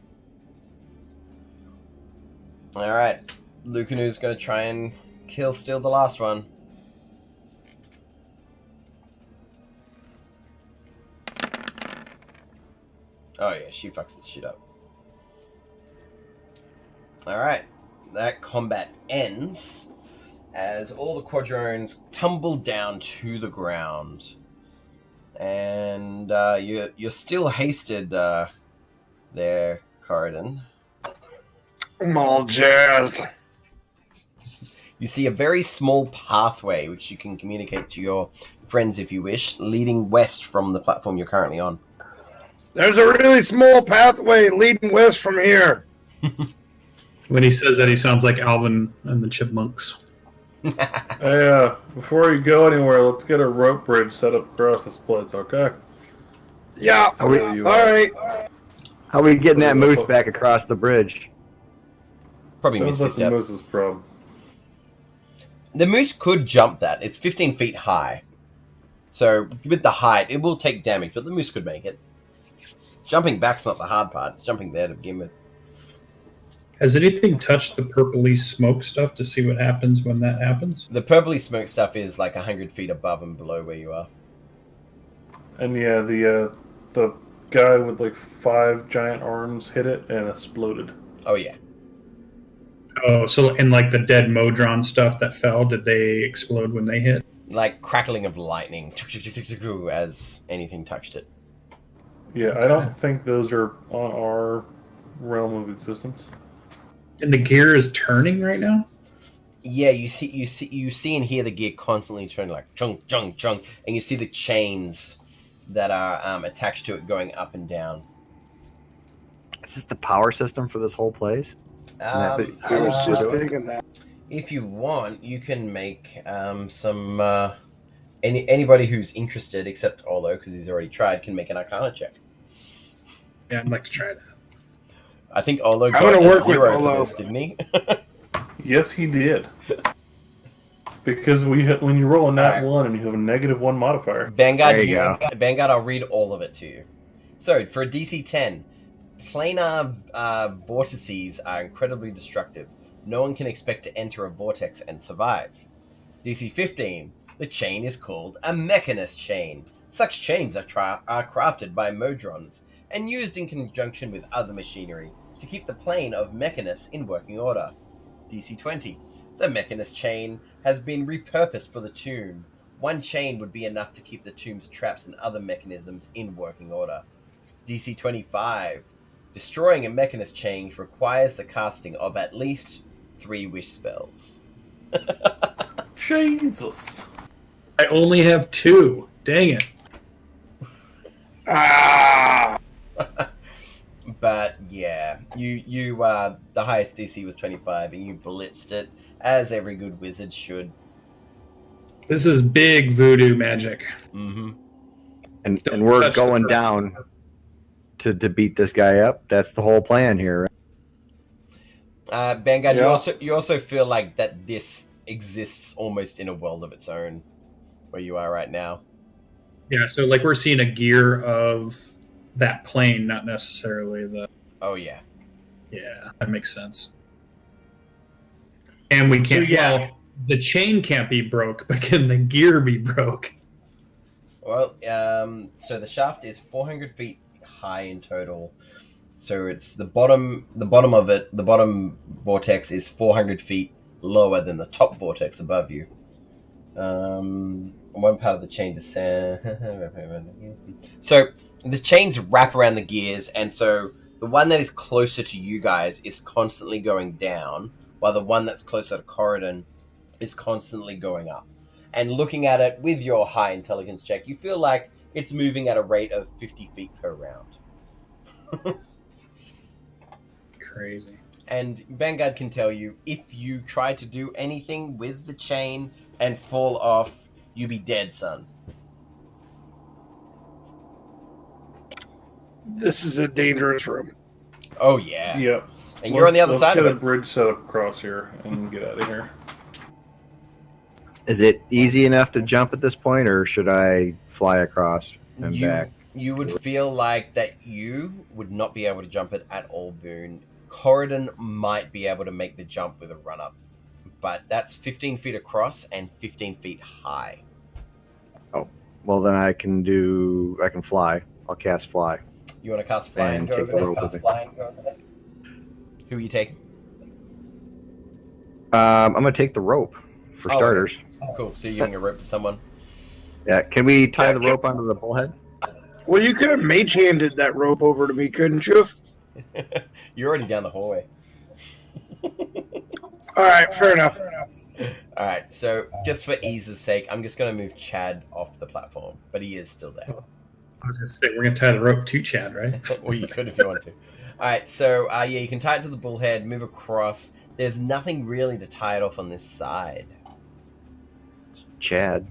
[SPEAKER 1] Alright. Lucanu's gonna try and steal the last one. Oh yeah, she fucks this shit up. Alright. That combat ends as all the quadrones tumble down to the ground. And you're still hasted there, Corridon.
[SPEAKER 5] I'm all jazzed.
[SPEAKER 1] You see a very small pathway, which you can communicate to your friends if you wish, leading west from the platform you're currently on.
[SPEAKER 5] There's a really small pathway leading west from here.
[SPEAKER 3] When he says that, he sounds like Alvin and the Chipmunks.
[SPEAKER 2] Hey, before you go anywhere, let's get a rope bridge set up across this place, okay?
[SPEAKER 5] Yeah.
[SPEAKER 4] Are we-
[SPEAKER 5] All right.
[SPEAKER 4] How are we getting that moose back across the bridge?
[SPEAKER 1] Probably
[SPEAKER 2] Sounds
[SPEAKER 1] missed
[SPEAKER 2] like
[SPEAKER 1] this
[SPEAKER 2] the
[SPEAKER 1] step.
[SPEAKER 2] moose's problem.
[SPEAKER 1] The moose could jump that. It's 15 feet high. So, with the height, it will take damage, but the moose could make it. Jumping back's not the hard part. It's jumping there to begin with.
[SPEAKER 3] Has anything touched the purpley smoke stuff to see what happens when that happens?
[SPEAKER 1] The purpley smoke stuff is like 100 feet above and below where you are.
[SPEAKER 2] And yeah, the guy with like 5 giant arms hit it and exploded.
[SPEAKER 1] Oh, yeah.
[SPEAKER 3] Oh, so in like the dead Modron stuff that fell, did they explode when they hit?
[SPEAKER 1] Like crackling of lightning as anything touched it.
[SPEAKER 2] Yeah, I don't think those are on our realm of existence.
[SPEAKER 3] And the gear is turning right now?
[SPEAKER 1] Yeah, you see and hear the gear constantly turning like chunk, chunk, chunk, and you see the chains that are attached to it going up and down.
[SPEAKER 4] Is this the power system for this whole place?
[SPEAKER 5] I was just thinking that.
[SPEAKER 1] If you want, you can make some. Anybody who's interested, except Olo, because he's already tried, can make an Arcana check.
[SPEAKER 3] Yeah, I'd like to try that.
[SPEAKER 1] I think Olo
[SPEAKER 5] I'm
[SPEAKER 1] got
[SPEAKER 5] gonna
[SPEAKER 1] a
[SPEAKER 5] work with
[SPEAKER 1] 0
[SPEAKER 5] Olo.
[SPEAKER 1] for this, didn't he?
[SPEAKER 2] Yes, he did. Because when you roll a nat
[SPEAKER 1] Alright.
[SPEAKER 2] 1 and you have a -1 modifier.
[SPEAKER 1] Vanguard,
[SPEAKER 4] There you go.
[SPEAKER 1] Vanguard, I'll read all of it to you. So, for a DC 10, planar vortices are incredibly destructive. No one can expect to enter a vortex and survive. DC 15, the chain is called a mechanist chain. Such chains are crafted by Modrons and used in conjunction with other machinery to keep the plane of Mechanus in working order. DC 20, the Mechanist chain has been repurposed for the tomb. One chain would be enough to keep the tomb's traps and other mechanisms in working order. DC 25, destroying a Mechanist chain requires the casting of at least 3 wish spells.
[SPEAKER 2] Jesus.
[SPEAKER 3] I only have 2. Dang it.
[SPEAKER 5] Ah.
[SPEAKER 1] But yeah, you the highest DC was 25 and you blitzed it, as every good wizard should.
[SPEAKER 3] This is big voodoo magic.
[SPEAKER 1] Mm-hmm.
[SPEAKER 4] And
[SPEAKER 3] Don't
[SPEAKER 4] we're
[SPEAKER 3] touch the
[SPEAKER 4] going
[SPEAKER 3] purple.
[SPEAKER 4] down to beat this guy up. That's the whole plan here, right?
[SPEAKER 1] Vanguard,
[SPEAKER 2] Yeah.
[SPEAKER 1] you also feel like that this exists almost in a world of its own, where you are right now.
[SPEAKER 3] Yeah, so like we're seeing a gear of that plane, not necessarily the...
[SPEAKER 1] Oh yeah.
[SPEAKER 3] Yeah, that makes sense. And we can't...
[SPEAKER 5] So, yeah.
[SPEAKER 3] Well, the chain can't be broke, but can the gear be broke?
[SPEAKER 1] Well, so the shaft is 400 feet high in total. So it's the bottom of it. The bottom vortex is 400 feet lower than the top vortex above you. One part of the chain descends. So the chains wrap around the gears, and so the one that is closer to you guys is constantly going down, while the one that's closer to Corridon is constantly going up. And looking at it with your high intelligence check, you feel like it's moving at a rate of 50 feet per round.
[SPEAKER 3] Crazy.
[SPEAKER 1] And Vanguard can tell you, if you try to do anything with the chain and fall off, you be dead, son.
[SPEAKER 5] This is a dangerous room.
[SPEAKER 1] Oh, yeah.
[SPEAKER 2] Yep.
[SPEAKER 1] And you're on the other
[SPEAKER 2] Let's
[SPEAKER 1] side
[SPEAKER 2] get
[SPEAKER 1] of
[SPEAKER 2] a
[SPEAKER 1] it.
[SPEAKER 2] bridge set up across here and get out of here.
[SPEAKER 4] Is it easy enough to jump at this point, or should I fly across and back?
[SPEAKER 1] You would feel like that you would not be able to jump it at all, Boone. Corridon might be able to make the jump with a run-up, but that's 15 feet across and 15 feet high.
[SPEAKER 4] Oh, well then I can fly. I'll cast fly.
[SPEAKER 1] You want to cast fly and go
[SPEAKER 4] take
[SPEAKER 1] over
[SPEAKER 4] the
[SPEAKER 1] there?
[SPEAKER 4] rope with me.
[SPEAKER 1] Who are you taking?
[SPEAKER 4] I'm gonna take the rope for
[SPEAKER 1] Oh,
[SPEAKER 4] starters.
[SPEAKER 1] okay. Cool. So you're giving a rope to someone?
[SPEAKER 4] Yeah, can we tie the rope onto the bullhead?
[SPEAKER 5] Well, you could have mage-handed that rope over to me, couldn't you?
[SPEAKER 1] You're already down the hallway.
[SPEAKER 5] All right, fair enough.
[SPEAKER 1] All right, so just for ease's sake, I'm just going to move Chad off the platform, but he is still there.
[SPEAKER 3] I was going to say, we're going to tie the rope to Chad, right?
[SPEAKER 1] Or you could if you want to. All right, so yeah, you can tie it to the bullhead, move across. There's nothing really to tie it off on this side.
[SPEAKER 4] Chad.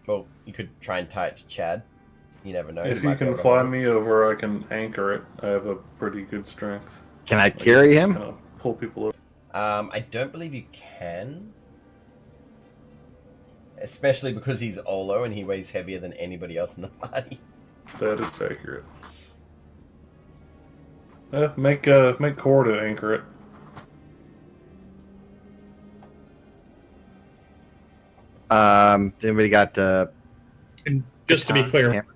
[SPEAKER 1] Well, you could try and tie it to Chad. You never know.
[SPEAKER 2] If
[SPEAKER 1] He
[SPEAKER 2] you
[SPEAKER 1] might be
[SPEAKER 2] can
[SPEAKER 1] able to
[SPEAKER 2] fly
[SPEAKER 1] hold it.
[SPEAKER 2] me over, I can anchor it. I have a pretty good strength.
[SPEAKER 4] Can I carry him?
[SPEAKER 2] Kind of pull people over.
[SPEAKER 1] I don't believe you can. Especially because he's Olo and he weighs heavier than anybody else in the party.
[SPEAKER 2] That is accurate. Make Corda anchor it.
[SPEAKER 4] Anybody got
[SPEAKER 3] And just to be
[SPEAKER 4] Tom,
[SPEAKER 3] clear,
[SPEAKER 4] hammer?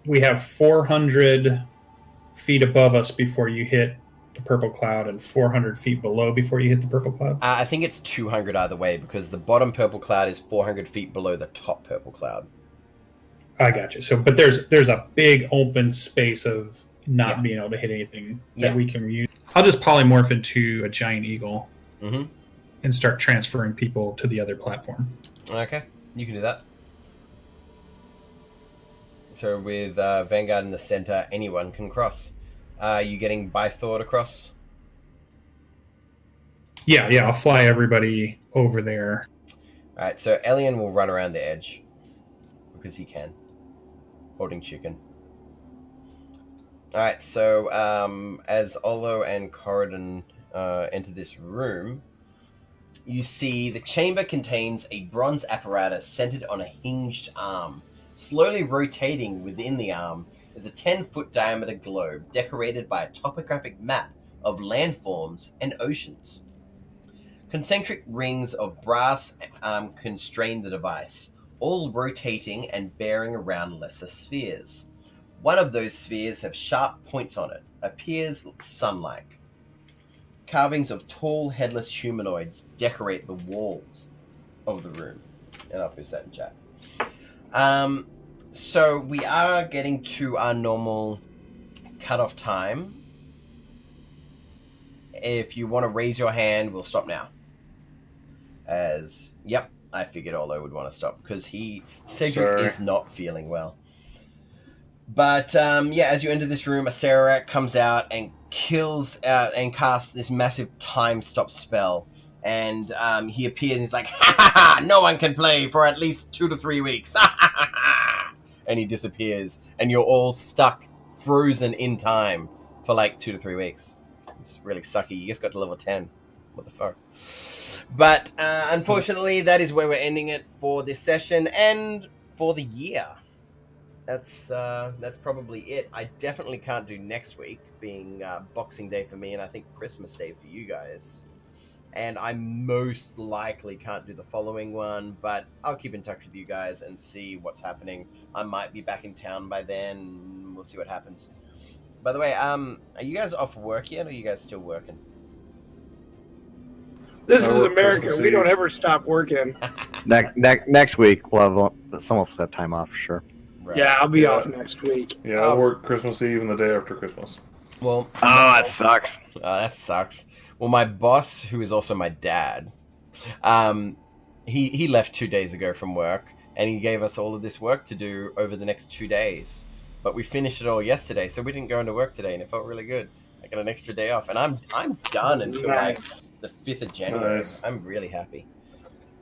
[SPEAKER 3] we have 400 feet above us before you hit the purple cloud and 400 feet below before you hit the purple cloud?
[SPEAKER 1] I think it's 200 either way because the bottom purple cloud is 400 feet below the top purple cloud.
[SPEAKER 3] I got you. So, but there's a big open space of not
[SPEAKER 1] Yeah.
[SPEAKER 3] being able to hit anything
[SPEAKER 1] Yeah.
[SPEAKER 3] that we can use. I'll just polymorph into a giant eagle
[SPEAKER 1] Mm-hmm.
[SPEAKER 3] and start transferring people to the other platform.
[SPEAKER 1] Okay, you can do that. So with Vanguard in the center, anyone can cross. You getting Bythord across?
[SPEAKER 3] Yeah, I'll fly everybody over there.
[SPEAKER 1] All right, so Elian will run around the edge because he can, holding chicken. All right, so as Olo and Corridon enter this room, you see the chamber contains a bronze apparatus centered on a hinged arm. Slowly rotating within the arm is a 10-foot diameter globe decorated by a topographic map of landforms and oceans. Concentric rings of brass constrain the device, all rotating and bearing around lesser spheres. One of those spheres have sharp points on it, appears sun-like. Carvings of tall, headless humanoids decorate the walls of the room. And I'll post that in chat. So we are getting to our normal cutoff time. If you want to raise your hand, we'll stop now. Yep, I figured Olo would want to stop because Cedric
[SPEAKER 2] Sorry.
[SPEAKER 1] is not feeling well. But yeah, as you enter this room, a Serac comes out and kills out and casts this massive time stop spell. And he appears and he's like, ha ha ha, no one can play for at least 2 to 3 weeks. Ha ha ha ha. And he disappears. And you're all stuck, frozen in time for like 2 to 3 weeks. It's really sucky. You just got to level 10. What the fuck? But unfortunately, that is where we're ending it for this session and for the year. That's probably it. I definitely can't do next week, being Boxing Day for me, and I think Christmas Day for you guys. And I most likely can't do the following one, but I'll keep in touch with you guys and see what's happening. I might be back in town by then. We'll see what happens. By the way, are you guys off work yet, or are you guys still working?
[SPEAKER 5] This
[SPEAKER 2] I
[SPEAKER 5] is
[SPEAKER 2] work
[SPEAKER 5] America.
[SPEAKER 2] Christmas
[SPEAKER 5] We don't
[SPEAKER 2] Eve.
[SPEAKER 5] ever stop working.
[SPEAKER 4] Next week, we'll have some of us have time off for sure.
[SPEAKER 1] Right.
[SPEAKER 5] Yeah, I'll be
[SPEAKER 2] Yeah.
[SPEAKER 5] off next week.
[SPEAKER 2] Yeah, I work Christmas Eve and the day after Christmas.
[SPEAKER 1] Well,
[SPEAKER 4] Oh, that sucks.
[SPEAKER 1] that sucks. Well, my boss, who is also my dad, he left 2 days ago from work, and he gave us all of this work to do over the next 2 days. But we finished it all yesterday, so we didn't go into work today, and it felt really good. I got an extra day off, and I'm done until like
[SPEAKER 5] Nice.
[SPEAKER 1] the 5th of January.
[SPEAKER 2] Nice.
[SPEAKER 1] I'm really happy.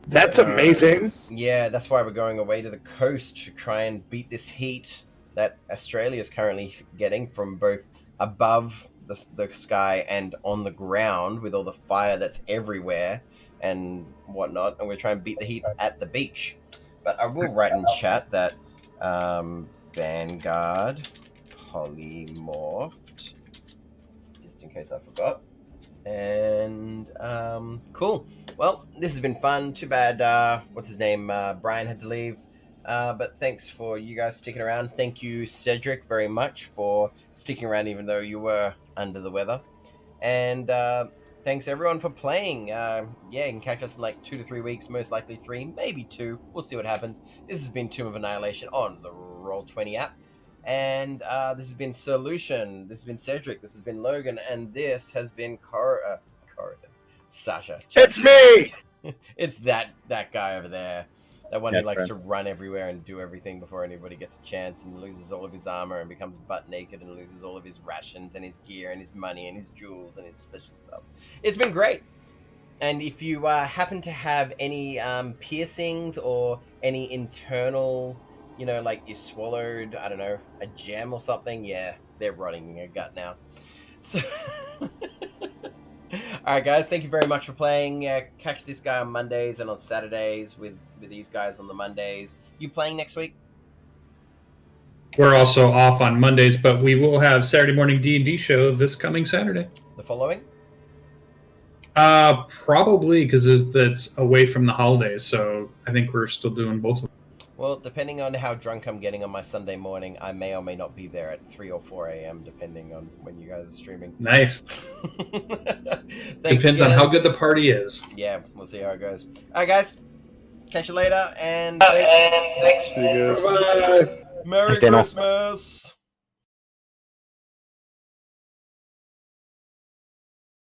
[SPEAKER 5] That's amazing.
[SPEAKER 1] Yeah, that's why we're going away to the coast to try and beat this heat that Australia is currently getting from both above the sky and on the ground with all the fire that's everywhere. and whatnot, and we're trying to beat the heat at the beach. But I will write in chat that Vanguard polymorphed, just in case I forgot. And cool. Well, this has been fun. Too bad what's his name, Brian had to leave. But thanks for you guys sticking around. Thank you, Cedric, very much for sticking around even though you were under the weather. And thanks everyone for playing. Yeah, you can catch us in like 2 to 3 weeks, most likely 3, maybe 2. We'll see what happens. This has been Tomb of Annihilation on the Roll20 app. And this has been Solution. This has been Cedric. This has been Logan. And this has been Corridor. Sasha.
[SPEAKER 5] It's me!
[SPEAKER 1] It's that guy over there. That one who
[SPEAKER 4] That's
[SPEAKER 1] likes
[SPEAKER 4] right.
[SPEAKER 1] to run everywhere and do everything before anybody gets a chance and loses all of his armor and becomes butt naked and loses all of his rations and his gear and his money and his jewels and his special stuff. It's been great. And if you happen to have any piercings or any internal, you know, like you swallowed, I don't know, a gem or something, yeah, they're rotting in your gut now. So... Alright guys, thank you very much for playing. Catch this guy on Mondays and on Saturdays with these guys on the Mondays. You playing next week?
[SPEAKER 3] We're also off on Mondays, but we will have Saturday morning D&D show this coming Saturday.
[SPEAKER 1] The following?
[SPEAKER 3] Probably because that's away from the holidays, so I think we're still doing both of them.
[SPEAKER 1] Well, depending on how drunk I'm getting on my Sunday morning, I may or may not be there at 3 or 4 a.m. depending on when you guys are streaming.
[SPEAKER 3] Nice.
[SPEAKER 1] Thanks
[SPEAKER 3] Depends on
[SPEAKER 1] again.
[SPEAKER 3] how good the party is.
[SPEAKER 1] Yeah, we'll see how it goes. Alright guys, catch you later, and
[SPEAKER 2] See you guys.
[SPEAKER 5] Bye.
[SPEAKER 1] Merry
[SPEAKER 4] Thanks, Daniel.
[SPEAKER 1] Christmas!